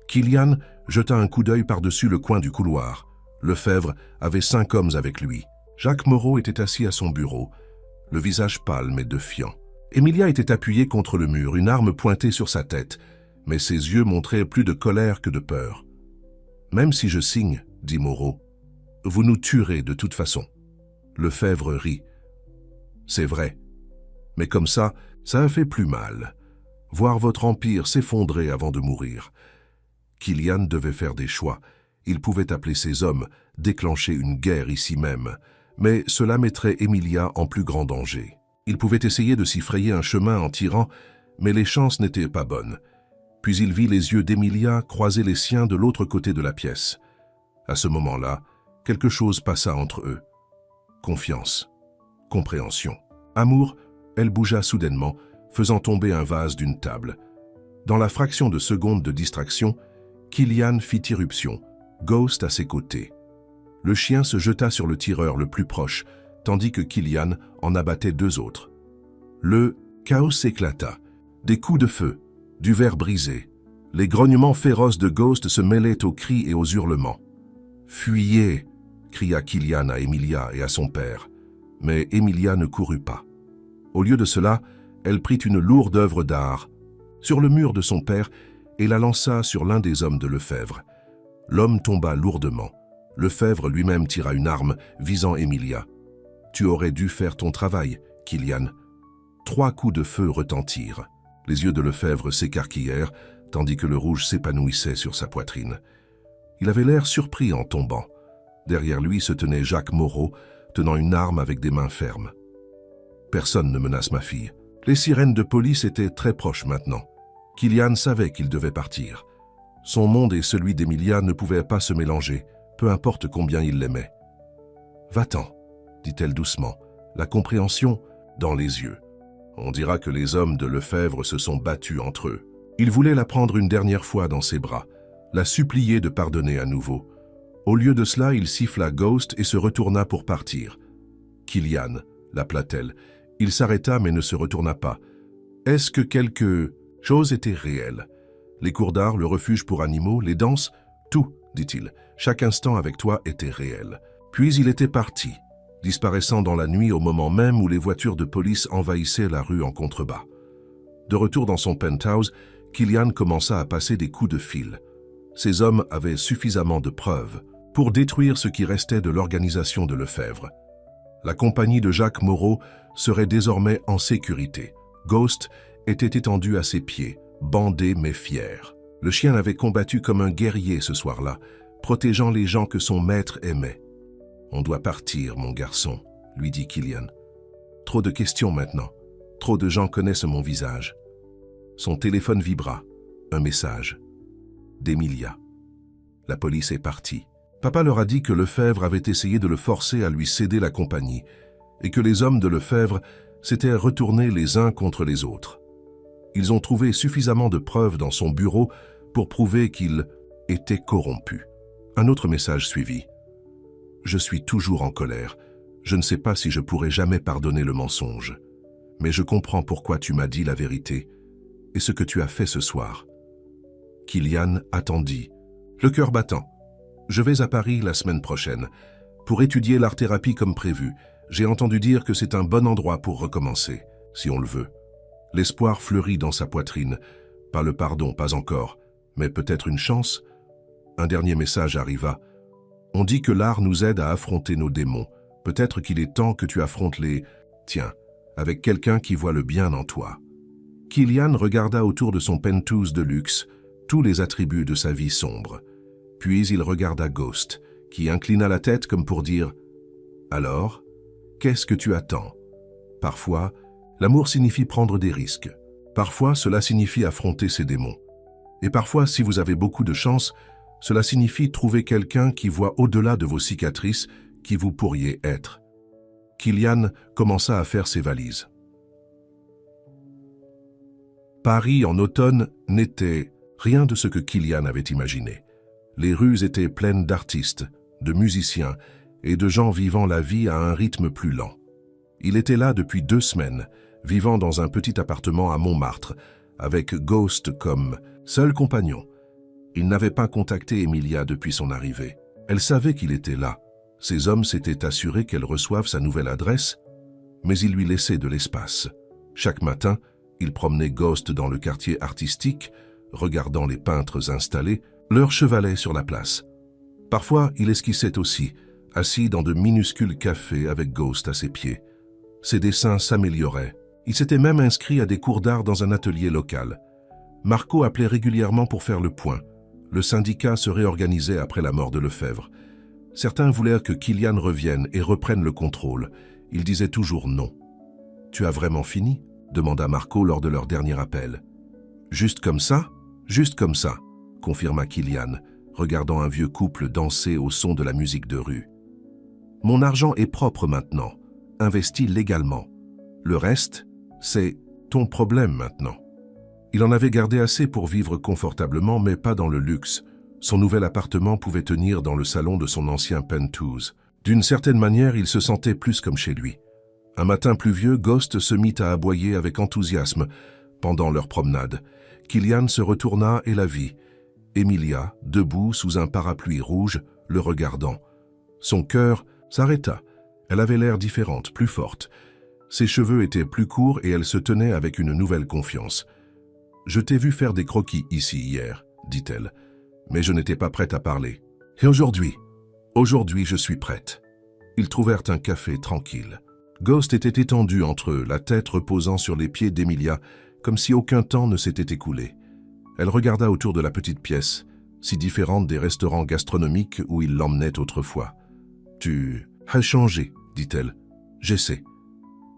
Killian jeta un coup d'œil par-dessus le coin du couloir. Lefebvre avait 5 hommes avec lui. Jacques Moreau était assis à son bureau, le visage pâle mais défiant. Emilia était appuyée contre le mur, une arme pointée sur sa tête, mais ses yeux montraient plus de colère que de peur. « Même si je signe, » dit Moreau, « vous nous tuerez de toute façon. » Lefebvre rit. « C'est vrai. Mais comme ça a fait plus mal. Voir votre empire s'effondrer avant de mourir. » Killian devait faire des choix. Il pouvait appeler ses hommes, déclencher une guerre ici même, mais cela mettrait Emilia en plus grand danger. Il pouvait essayer de s'y frayer un chemin en tirant, mais les chances n'étaient pas bonnes. Puis il vit les yeux d'Emilia croiser les siens de l'autre côté de la pièce. À ce moment-là, quelque chose passa entre eux. Confiance, compréhension, amour. Elle bougea soudainement, faisant tomber un vase d'une table. Dans la fraction de seconde de distraction, Killian fit irruption, Ghost à ses côtés. Le chien se jeta sur le tireur le plus proche, tandis que Killian en abattait 2 autres. Le chaos éclata. Des coups de feu, du verre brisé. Les grognements féroces de Ghost se mêlaient aux cris et aux hurlements. « Fuyez !» cria Killian à Emilia et à son père. Mais Emilia ne courut pas. Au lieu de cela, elle prit une lourde œuvre d'art sur le mur de son père et la lança sur l'un des hommes de Lefebvre. L'homme tomba lourdement. Lefebvre lui-même tira une arme visant Emilia. « Tu aurais dû faire ton travail, Killian. » 3 coups de feu retentirent. Les yeux de Lefebvre s'écarquillèrent, tandis que le rouge s'épanouissait sur sa poitrine. Il avait l'air surpris en tombant. Derrière lui se tenait Jacques Moreau, tenant une arme avec des mains fermes. « Personne ne menace ma fille. » Les sirènes de police étaient très proches maintenant. Killian savait qu'il devait partir. Son monde et celui d'Emilia ne pouvaient pas se mélanger, peu importe combien il l'aimait. « Va-t'en », dit-elle doucement, la compréhension dans les yeux. On dira que les hommes de Lefebvre se sont battus entre eux. Il voulait la prendre une dernière fois dans ses bras, la supplier de pardonner à nouveau. Au lieu de cela, il siffla Ghost et se retourna pour partir. « Killian », l'appela-t-elle. Il s'arrêta mais ne se retourna pas. Est-ce que quelque chose était réel? Les cours d'art, le refuge pour animaux, les danses, tout, dit-il. Chaque instant avec toi était réel. Puis il était parti, disparaissant dans la nuit au moment même où les voitures de police envahissaient la rue en contrebas. De retour dans son penthouse, Killian commença à passer des coups de fil. Ces hommes avaient suffisamment de preuves pour détruire ce qui restait de l'organisation de Lefebvre. La compagnie de Jacques Moreau serait désormais en sécurité. Ghost était étendu à ses pieds, bandé mais fier. Le chien avait combattu comme un guerrier ce soir-là, protégeant les gens que son maître aimait. « On doit partir, mon garçon », lui dit Killian. « Trop de questions maintenant. Trop de gens connaissent mon visage. » Son téléphone vibra. Un message. D'Emilia. La police est partie. Papa leur a dit que Lefebvre avait essayé de le forcer à lui céder la compagnie et que les hommes de Lefebvre s'étaient retournés les uns contre les autres. Ils ont trouvé suffisamment de preuves dans son bureau pour prouver qu'il était corrompu. Un autre message suivit. « Je suis toujours en colère. Je ne sais pas si je pourrai jamais pardonner le mensonge. Mais je comprends pourquoi tu m'as dit la vérité et ce que tu as fait ce soir. » Killian attendit, le cœur battant. « Je vais à Paris la semaine prochaine pour étudier l'art-thérapie comme prévu. J'ai entendu dire que c'est un bon endroit pour recommencer, si on le veut. » L'espoir fleurit dans sa poitrine. Pas le pardon, pas encore, mais peut-être une chance. Un dernier message arriva. « On dit que l'art nous aide à affronter nos démons. Peut-être qu'il est temps que tu affrontes les... Tiens, avec quelqu'un qui voit le bien en toi. Killian regarda autour de son penthouse de luxe, tous les attributs de sa vie sombre. Puis il regarda Ghost, qui inclina la tête comme pour dire « Alors, qu'est-ce que tu attends ?» Parfois, l'amour signifie prendre des risques. Parfois, cela signifie affronter ses démons. Et parfois, si vous avez beaucoup de chance, cela signifie trouver quelqu'un qui voit au-delà de vos cicatrices qui vous pourriez être. Killian commença à faire ses valises. Paris en automne n'était rien de ce que Killian avait imaginé. Les rues étaient pleines d'artistes, de musiciens et de gens vivant la vie à un rythme plus lent. Il était là depuis 2 semaines, vivant dans un petit appartement à Montmartre, avec Ghost comme seul compagnon. Il n'avait pas contacté Emilia depuis son arrivée. Elle savait qu'il était là. Ses hommes s'étaient assurés qu'elle reçoive sa nouvelle adresse, mais il lui laissait de l'espace. Chaque matin, il promenait Ghost dans le quartier artistique, regardant les peintres installés, leur chevalet sur la place. Parfois, il esquissait aussi, assis dans de minuscules cafés avec Ghost à ses pieds. Ses dessins s'amélioraient. Il s'était même inscrit à des cours d'art dans un atelier local. Marco appelait régulièrement pour faire le point. Le syndicat se réorganisait après la mort de Lefebvre. Certains voulaient que Killian revienne et reprenne le contrôle. Il disait toujours non. « Tu as vraiment fini ?» demanda Marco lors de leur dernier appel. « Juste comme ça ?»« Juste comme ça », confirma Killian, regardant un vieux couple danser au son de la musique de rue. « Mon argent est propre maintenant, investi légalement. Le reste, c'est ton problème maintenant. » Il en avait gardé assez pour vivre confortablement, mais pas dans le luxe. Son nouvel appartement pouvait tenir dans le salon de son ancien penthouse. D'une certaine manière, il se sentait plus comme chez lui. Un matin pluvieux, Ghost se mit à aboyer avec enthousiasme pendant leur promenade. Killian se retourna et la vit. Emilia, debout sous un parapluie rouge, le regardant. Son cœur s'arrêta. Elle avait l'air différente, plus forte. Ses cheveux étaient plus courts et elle se tenait avec une nouvelle confiance. « Je t'ai vu faire des croquis ici hier, » dit-elle, « mais je n'étais pas prête à parler. Et aujourd'hui je suis prête. » Ils trouvèrent un café tranquille. Ghost était étendu entre eux, la tête reposant sur les pieds d'Emilia, comme si aucun temps ne s'était écoulé. Elle regarda autour de la petite pièce, si différente des restaurants gastronomiques où il l'emmenait autrefois. « Tu as changé, » dit-elle. « J'essaie. »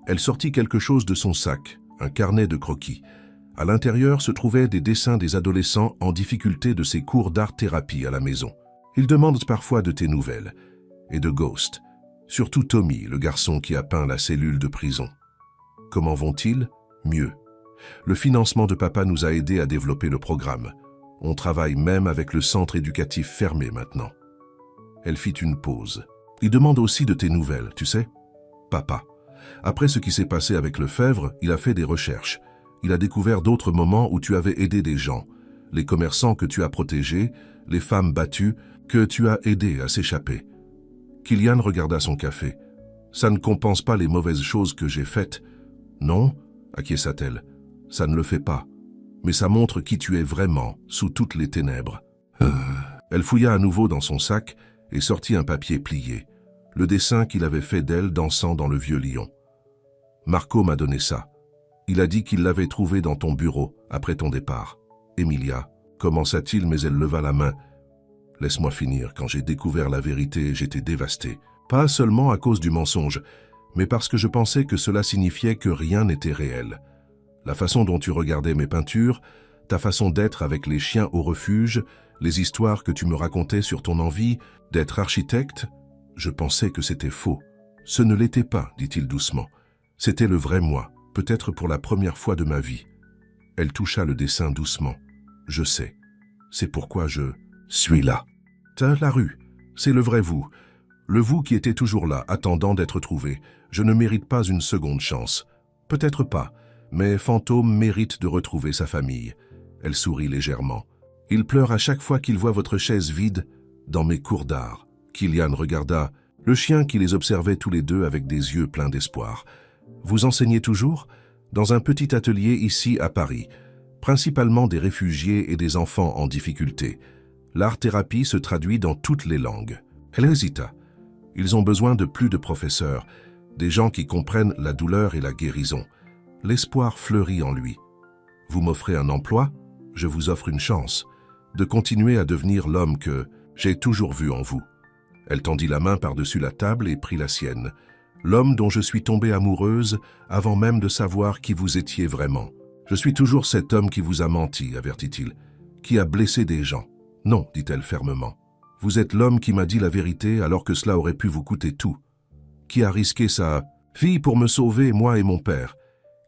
Elle sortit quelque chose de son sac, un carnet de croquis. À l'intérieur se trouvaient des dessins des adolescents en difficulté de ses cours d'art-thérapie à la maison. Ils demandent parfois de tes nouvelles, et de Ghost. Surtout Tommy, le garçon qui a peint la cellule de prison. Comment vont-ils? Mieux. Le financement de papa nous a aidés à développer le programme. On travaille même avec le centre éducatif fermé maintenant. Elle fit une pause. Il demande aussi de tes nouvelles, tu sais? Papa. Après ce qui s'est passé avec Lefebvre, il a fait des recherches. Il a découvert d'autres moments où tu avais aidé des gens. Les commerçants que tu as protégés, les femmes battues que tu as aidées à s'échapper. Killian regarda son café. « Ça ne compense pas les mauvaises choses que j'ai faites. »« Non, » acquiesça-t-elle. « Ça ne le fait pas. Mais ça montre qui tu es vraiment, sous toutes les ténèbres. » Elle fouilla à nouveau dans son sac et sortit un papier plié, le dessin qu'il avait fait d'elle dansant dans le vieux lion. « Marco m'a donné ça. Il a dit qu'il l'avait trouvé dans ton bureau, après ton départ. » Emilia, commença-t-il, mais elle leva la main. « Laisse-moi finir. Quand j'ai découvert la vérité, j'étais dévasté. Pas seulement à cause du mensonge, mais parce que je pensais que cela signifiait que rien n'était réel. La façon dont tu regardais mes peintures, ta façon d'être avec les chiens au refuge, les histoires que tu me racontais sur ton envie d'être architecte, je pensais que c'était faux. Ce ne l'était pas, dit-il doucement. C'était le vrai moi, peut-être pour la première fois de ma vie. » Elle toucha le dessin doucement. « Je sais. C'est pourquoi je suis là. » La rue, c'est le vrai vous. Le vous qui était toujours là, attendant d'être trouvé. Je ne mérite pas une seconde chance. Peut-être pas, mais Fantôme mérite de retrouver sa famille. Elle sourit légèrement. Il pleure à chaque fois qu'il voit votre chaise vide dans mes cours d'art. Killian regarda le chien qui les observait tous les deux avec des yeux pleins d'espoir. Vous enseignez toujours? Dans un petit atelier ici à Paris, principalement des réfugiés et des enfants en difficulté. L'art-thérapie se traduit dans toutes les langues. Elle hésita. Ils ont besoin de plus de professeurs, des gens qui comprennent la douleur et la guérison. L'espoir fleurit en lui. Vous m'offrez un emploi, je vous offre une chance de continuer à devenir l'homme que j'ai toujours vu en vous. Elle tendit la main par-dessus la table et prit la sienne. L'homme dont je suis tombée amoureuse avant même de savoir qui vous étiez vraiment. Je suis toujours cet homme qui vous a menti, avertit-il, qui a blessé des gens. Non, dit-elle fermement. Vous êtes l'homme qui m'a dit la vérité alors que cela aurait pu vous coûter tout. Qui a risqué sa vie pour me sauver, moi et mon père?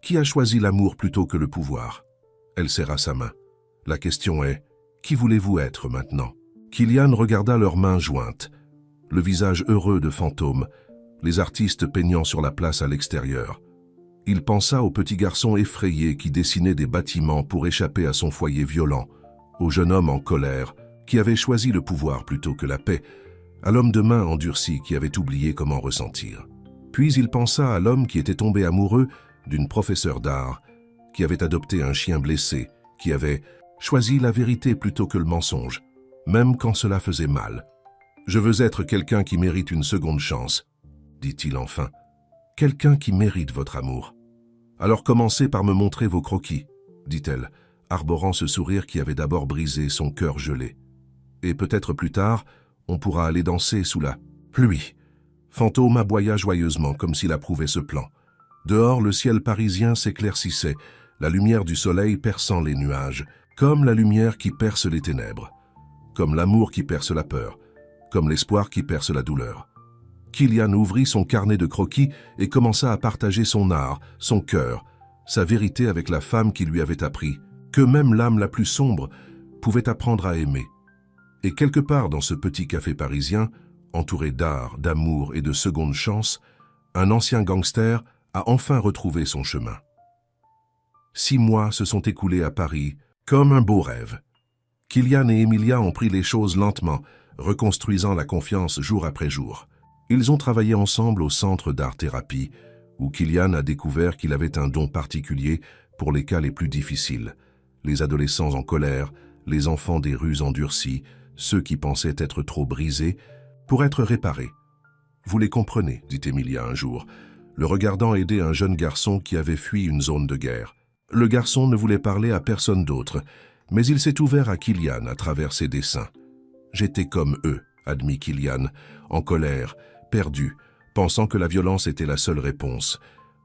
Qui a choisi l'amour plutôt que le pouvoir? Elle serra sa main. La question est, qui voulez-vous être maintenant? Kylian regarda leurs mains jointes, le visage heureux de Fantôme, les artistes peignant sur la place à l'extérieur. Il pensa au petit garçon effrayé qui dessinait des bâtiments pour échapper à son foyer violent, au jeune homme en colère qui avait choisi le pouvoir plutôt que la paix, à l'homme de main endurci qui avait oublié comment ressentir. Puis il pensa à l'homme qui était tombé amoureux d'une professeure d'art, qui avait adopté un chien blessé, qui avait choisi la vérité plutôt que le mensonge, même quand cela faisait mal. « Je veux être quelqu'un qui mérite une seconde chance, » dit-il enfin. « Quelqu'un qui mérite votre amour. Alors commencez par me montrer vos croquis, » dit-elle, arborant ce sourire qui avait d'abord brisé son cœur gelé. « Et peut-être plus tard, on pourra aller danser sous la pluie. » Fantôme aboya joyeusement comme s'il approuvait ce plan. Dehors, le ciel parisien s'éclaircissait, la lumière du soleil perçant les nuages, comme la lumière qui perce les ténèbres, comme l'amour qui perce la peur, comme l'espoir qui perce la douleur. Kylian ouvrit son carnet de croquis et commença à partager son art, son cœur, sa vérité avec la femme qui lui avait appris que même l'âme la plus sombre pouvait apprendre à aimer. Et quelque part dans ce petit café parisien, entouré d'art, d'amour et de seconde chance, un ancien gangster a enfin retrouvé son chemin. 6 mois se sont écoulés à Paris, comme un beau rêve. Kylian et Emilia ont pris les choses lentement, reconstruisant la confiance jour après jour. Ils ont travaillé ensemble au centre d'art-thérapie, où Kylian a découvert qu'il avait un don particulier pour les cas les plus difficiles. Les adolescents en colère, les enfants des rues endurcies, ceux qui pensaient être trop brisés, pour être réparés. « Vous les comprenez, dit Emilia un jour, le regardant aider un jeune garçon qui avait fui une zone de guerre. Le garçon ne voulait parler à personne d'autre, mais il s'est ouvert à Kylian à travers ses dessins. « J'étais comme eux, admit Kylian, en colère, perdu, pensant que la violence était la seule réponse.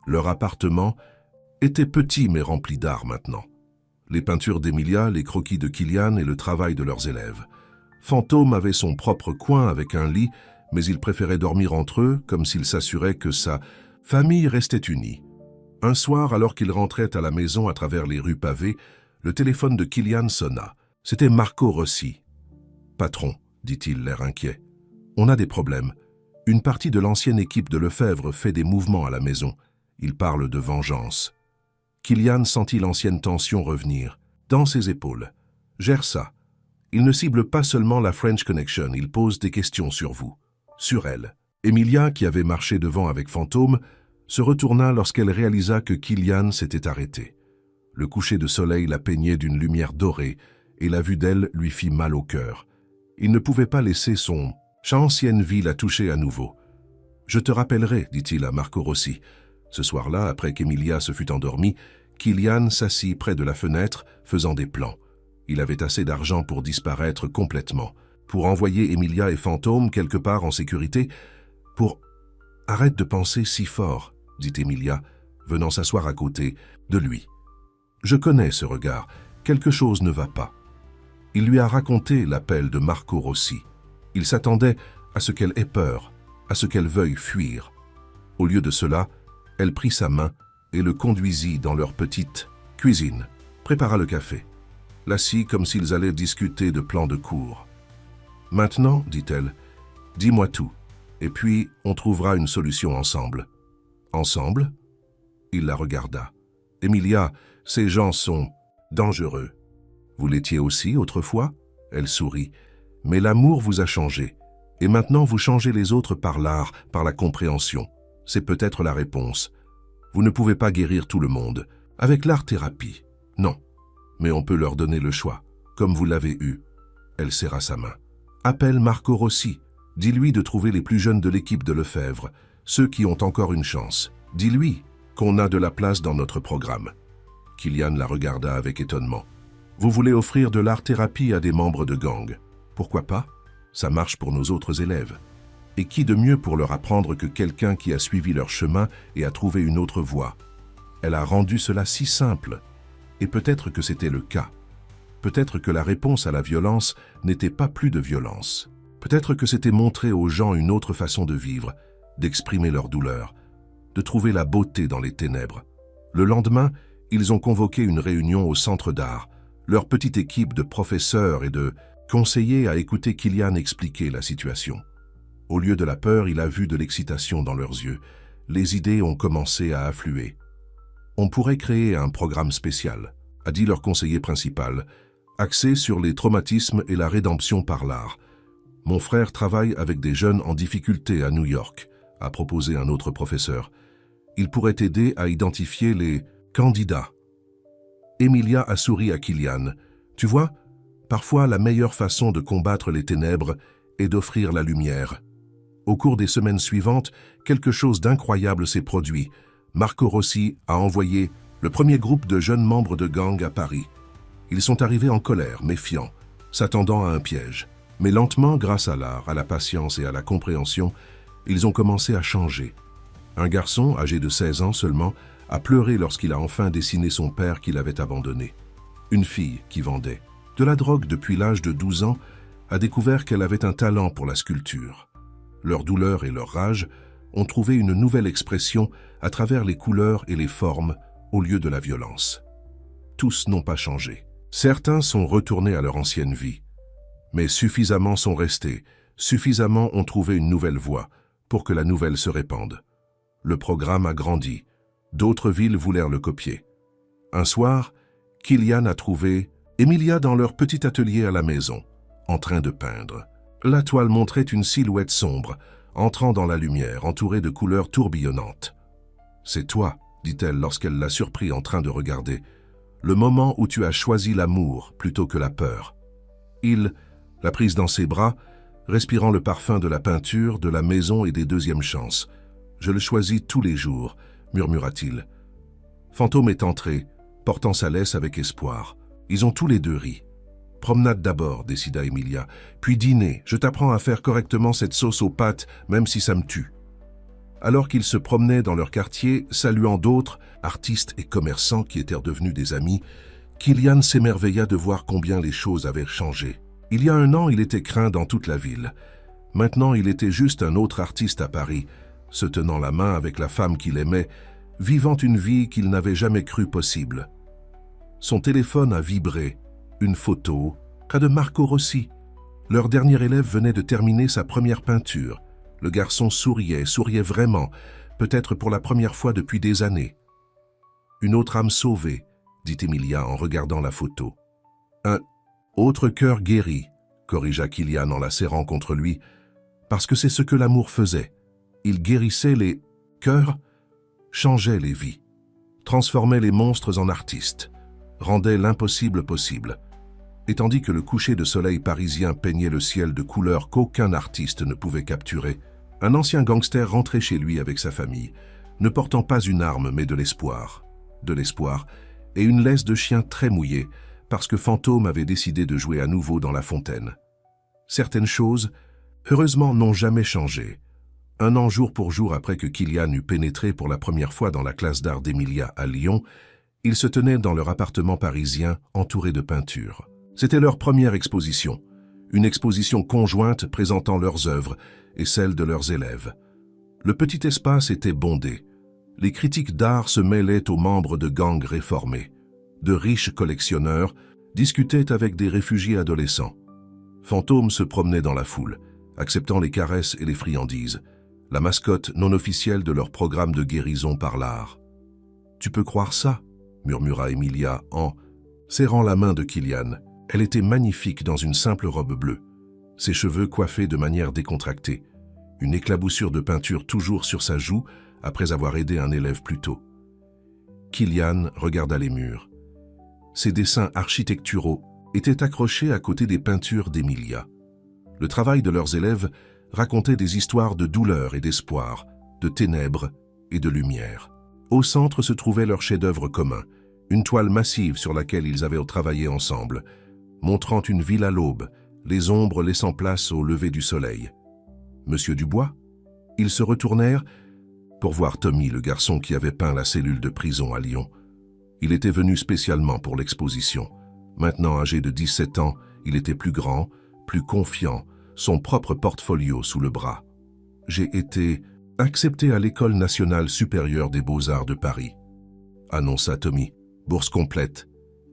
Leur appartement était petit mais rempli d'art maintenant. Les peintures d'Emilia, les croquis de Kylian et le travail de leurs élèves. Fantôme avait son propre coin avec un lit, mais il préférait dormir entre eux, comme s'il s'assurait que sa famille restait unie. Un soir, alors qu'il rentrait à la maison à travers les rues pavées, le téléphone de Kylian sonna. C'était Marco Rossi. « Patron, dit-il, l'air inquiet, on a des problèmes. Une partie de l'ancienne équipe de Lefebvre fait des mouvements à la maison. Il parle de vengeance. » Kylian sentit l'ancienne tension revenir, dans ses épaules. « Gère ça. Il ne cible pas seulement la French Connection, il pose des questions sur vous, sur elle. » Emilia, qui avait marché devant avec Fantôme, se retourna lorsqu'elle réalisa que Kylian s'était arrêté. Le coucher de soleil la peignait d'une lumière dorée et la vue d'elle lui fit mal au cœur. Il ne pouvait pas laisser son ancienne vie la toucher à nouveau. « Je te rappellerai, dit-il à Marco Rossi. » Ce soir-là, après qu'Emilia se fut endormie, Kylian s'assit près de la fenêtre, faisant des plans. Il avait assez d'argent pour disparaître complètement, pour envoyer Emilia et Fantôme quelque part en sécurité, pour... « Arrête de penser si fort, dit Emilia, venant s'asseoir à côté de lui. « Je connais ce regard, quelque chose ne va pas. » Il lui a raconté l'appel de Marco Rossi. Il s'attendait à ce qu'elle ait peur, à ce qu'elle veuille fuir. Au lieu de cela, elle prit sa main et le conduisit dans leur petite cuisine, prépara le café, l'assit comme s'ils allaient discuter de plans de cours. « Maintenant, dit-elle, dis-moi tout, et puis on trouvera une solution ensemble. » « Ensemble ?» Il la regarda. « Emilia, ces gens sont dangereux. Vous l'étiez aussi autrefois ?» Elle sourit. « Mais l'amour vous a changé, et maintenant vous changez les autres par l'art, par la compréhension. C'est peut-être la réponse. Vous ne pouvez pas guérir tout le monde, avec l'art-thérapie. Non, mais on peut leur donner le choix, comme vous l'avez eu. » Elle serra sa main. « Appelle Marco Rossi, Dis-lui de trouver les plus jeunes de l'équipe de Lefebvre, ceux qui ont encore une chance. Dis-lui qu'on a de la place dans notre programme. » Kylian la regarda avec étonnement. « Vous voulez offrir de l'art-thérapie à des membres de gang. Pourquoi pas? Ça marche pour nos autres élèves. Et qui de mieux pour leur apprendre que quelqu'un qui a suivi leur chemin et a trouvé une autre voie? Elle a rendu cela si simple. Et peut-être que c'était le cas. Peut-être que la réponse à la violence n'était pas plus de violence. Peut-être que c'était montrer aux gens une autre façon de vivre, d'exprimer leur douleur, de trouver la beauté dans les ténèbres. Le lendemain, ils ont convoqué une réunion au centre d'art, leur petite équipe de professeurs et de conseillers à écouter Kylian expliquer la situation. Au lieu de la peur, il a vu de l'excitation dans leurs yeux. Les idées ont commencé à affluer. « On pourrait créer un programme spécial », a dit leur conseiller principal, axé sur les traumatismes et la rédemption par l'art. « Mon frère travaille avec des jeunes en difficulté à New York », a proposé un autre professeur. « Il pourrait aider à identifier les candidats. » Emilia a souri à Kylian. « Tu vois, parfois la meilleure façon de combattre les ténèbres est d'offrir la lumière. » Au cours des semaines suivantes, quelque chose d'incroyable s'est produit. Marco Rossi a envoyé le premier groupe de jeunes membres de gang à Paris. Ils sont arrivés en colère, méfiants, s'attendant à un piège. Mais lentement, grâce à l'art, à la patience et à la compréhension, ils ont commencé à changer. Un garçon, âgé de 16 ans seulement, a pleuré lorsqu'il a enfin dessiné son père qu'il avait abandonné. Une fille qui vendait de la drogue depuis l'âge de 12 ans a découvert qu'elle avait un talent pour la sculpture. Leur douleur et leur rage ont trouvé une nouvelle expression à travers les couleurs et les formes au lieu de la violence. Tous n'ont pas changé. Certains sont retournés à leur ancienne vie, mais suffisamment sont restés, suffisamment ont trouvé une nouvelle voie pour que la nouvelle se répande. Le programme a grandi. D'autres villes voulèrent le copier. Un soir, Kylian a trouvé Emilia dans leur petit atelier à la maison, en train de peindre. La toile montrait une silhouette sombre, entrant dans la lumière, entourée de couleurs tourbillonnantes. « C'est toi, » dit-elle lorsqu'elle l'a surpris en train de regarder, « le moment où tu as choisi l'amour plutôt que la peur. » Il l'a prise dans ses bras, respirant le parfum de la peinture, de la maison et des deuxièmes chances. « Je le choisis tous les jours, » murmura-t-il. Fantôme est entré, portant sa laisse avec espoir. Ils ont tous les deux ri. « Promenade d'abord, » décida Emilia, « puis dîner. Je t'apprends à faire correctement cette sauce aux pâtes, même si ça me tue. » Alors qu'ils se promenaient dans leur quartier, saluant d'autres, artistes et commerçants qui étaient devenus des amis, Kylian s'émerveilla de voir combien les choses avaient changé. Il y a un an, il était craint dans toute la ville. Maintenant, il était juste un autre artiste à Paris, se tenant la main avec la femme qu'il aimait, vivant une vie qu'il n'avait jamais cru possible. Son téléphone a vibré. Une photo, cas de Marco Rossi. Leur dernier élève venait de terminer sa première peinture. Le garçon souriait vraiment, peut-être pour la première fois depuis des années. « Une autre âme sauvée », dit Emilia en regardant la photo. « Un autre cœur guéri », corrigea Kylian en la serrant contre lui, « parce que c'est ce que l'amour faisait. Il guérissait les cœurs, changeait les vies, transformait les monstres en artistes, rendait l'impossible possible. » Et tandis que le coucher de soleil parisien peignait le ciel de couleurs qu'aucun artiste ne pouvait capturer, un ancien gangster rentrait chez lui avec sa famille, ne portant pas une arme mais de l'espoir. De l'espoir et une laisse de chien très mouillée, parce que Fantôme avait décidé de jouer à nouveau dans la fontaine. Certaines choses, heureusement, n'ont jamais changé. Un an jour pour jour après que Kylian eut pénétré pour la première fois dans la classe d'art d'Emilia à Lyon, ils se tenaient dans leur appartement parisien entouré de peintures. C'était leur première exposition, une exposition conjointe présentant leurs œuvres et celles de leurs élèves. Le petit espace était bondé. Les critiques d'art se mêlaient aux membres de gangs réformés. De riches collectionneurs discutaient avec des réfugiés adolescents. Fantôme se promenait dans la foule, acceptant les caresses et les friandises, la mascotte non officielle de leur programme de guérison par l'art. « Tu peux croire ça ?» murmura Emilia en serrant la main de Kylian. Elle était magnifique dans une simple robe bleue, ses cheveux coiffés de manière décontractée, une éclaboussure de peinture toujours sur sa joue après avoir aidé un élève plus tôt. Kylian regarda les murs. Ces dessins architecturaux étaient accrochés à côté des peintures d'Emilia. Le travail de leurs élèves racontaient des histoires de douleur et d'espoir, de ténèbres et de lumière. Au centre se trouvait leur chef-d'œuvre commun, une toile massive sur laquelle ils avaient travaillé ensemble, montrant une ville à l'aube, les ombres laissant place au lever du soleil. Monsieur Dubois? Ils se retournèrent pour voir Tommy, le garçon qui avait peint la cellule de prison à Lyon. Il était venu spécialement pour l'exposition. Maintenant âgé de 17 ans, il était plus grand, plus confiant, son propre portfolio sous le bras. « J'ai été accepté à l'École nationale supérieure des beaux-arts de Paris », annonça Tommy. Bourse complète.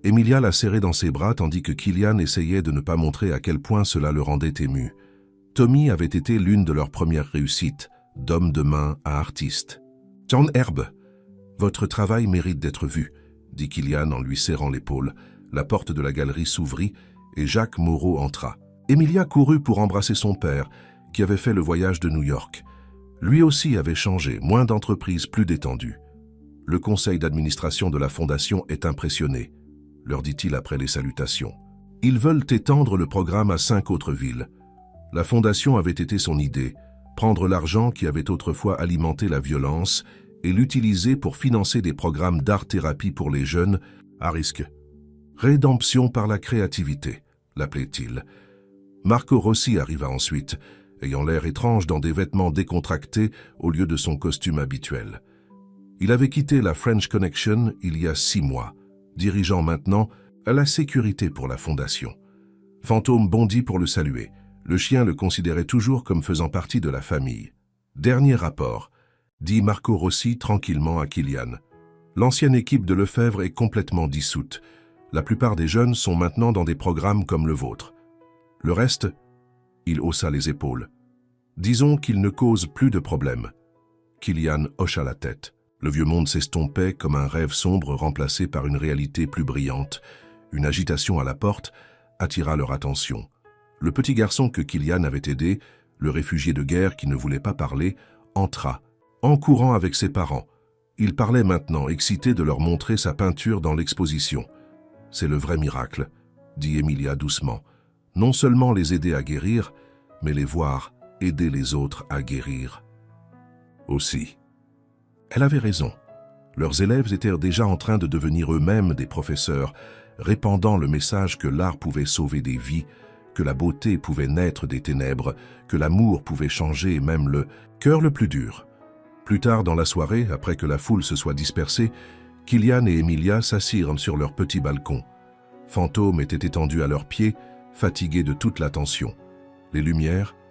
Emilia l'a serré dans ses bras tandis que Kylian essayait de ne pas montrer à quel point cela le rendait ému. Tommy avait été l'une de leurs premières réussites, d'homme de main à artiste. « John Herbe, votre travail mérite d'être vu », dit Kylian en lui serrant l'épaule. La porte de la galerie s'ouvrit et Jacques Moreau entra. Emilia courut pour embrasser son père, qui avait fait le voyage de New York. Lui aussi avait changé, moins d'entreprises, plus détendues. « Le conseil d'administration de la Fondation est impressionné », leur dit-il après les salutations. « Ils veulent étendre le programme à 5 autres villes. La Fondation avait été son idée, prendre l'argent qui avait autrefois alimenté la violence et l'utiliser pour financer des programmes d'art-thérapie pour les jeunes à risque. Rédemption par la créativité, l'appelait-il. Marco Rossi arriva ensuite, ayant l'air étrange dans des vêtements décontractés au lieu de son costume habituel. Il avait quitté la French Connection il y a 6 mois, dirigeant maintenant à la sécurité pour la Fondation. Fantôme bondit pour le saluer. Le chien le considérait toujours comme faisant partie de la famille. « Dernier rapport », dit Marco Rossi tranquillement à Kylian. « L'ancienne équipe de Lefebvre est complètement dissoute. La plupart des jeunes sont maintenant dans des programmes comme le vôtre. Le reste, il haussa les épaules. Disons qu'il ne cause plus de problèmes. » Kylian hocha la tête. Le vieux monde s'estompait comme un rêve sombre remplacé par une réalité plus brillante. Une agitation à la porte attira leur attention. Le petit garçon que Kylian avait aidé, le réfugié de guerre qui ne voulait pas parler, entra, en courant avec ses parents. Il parlait maintenant, excité de leur montrer sa peinture dans l'exposition. « C'est le vrai miracle », dit Emilia doucement. « Non seulement les aider à guérir, mais les voir aider les autres à guérir aussi. » Elle avait raison. Leurs élèves étaient déjà en train de devenir eux-mêmes des professeurs, répandant le message que l'art pouvait sauver des vies, que la beauté pouvait naître des ténèbres, que l'amour pouvait changer même le cœur le plus dur. Plus tard dans la soirée, après que la foule se soit dispersée, Kylian et Emilia s'assirent sur leur petit balcon. Fantôme était étendu à leurs pieds, fatigué de toute l'attention. Les lumières,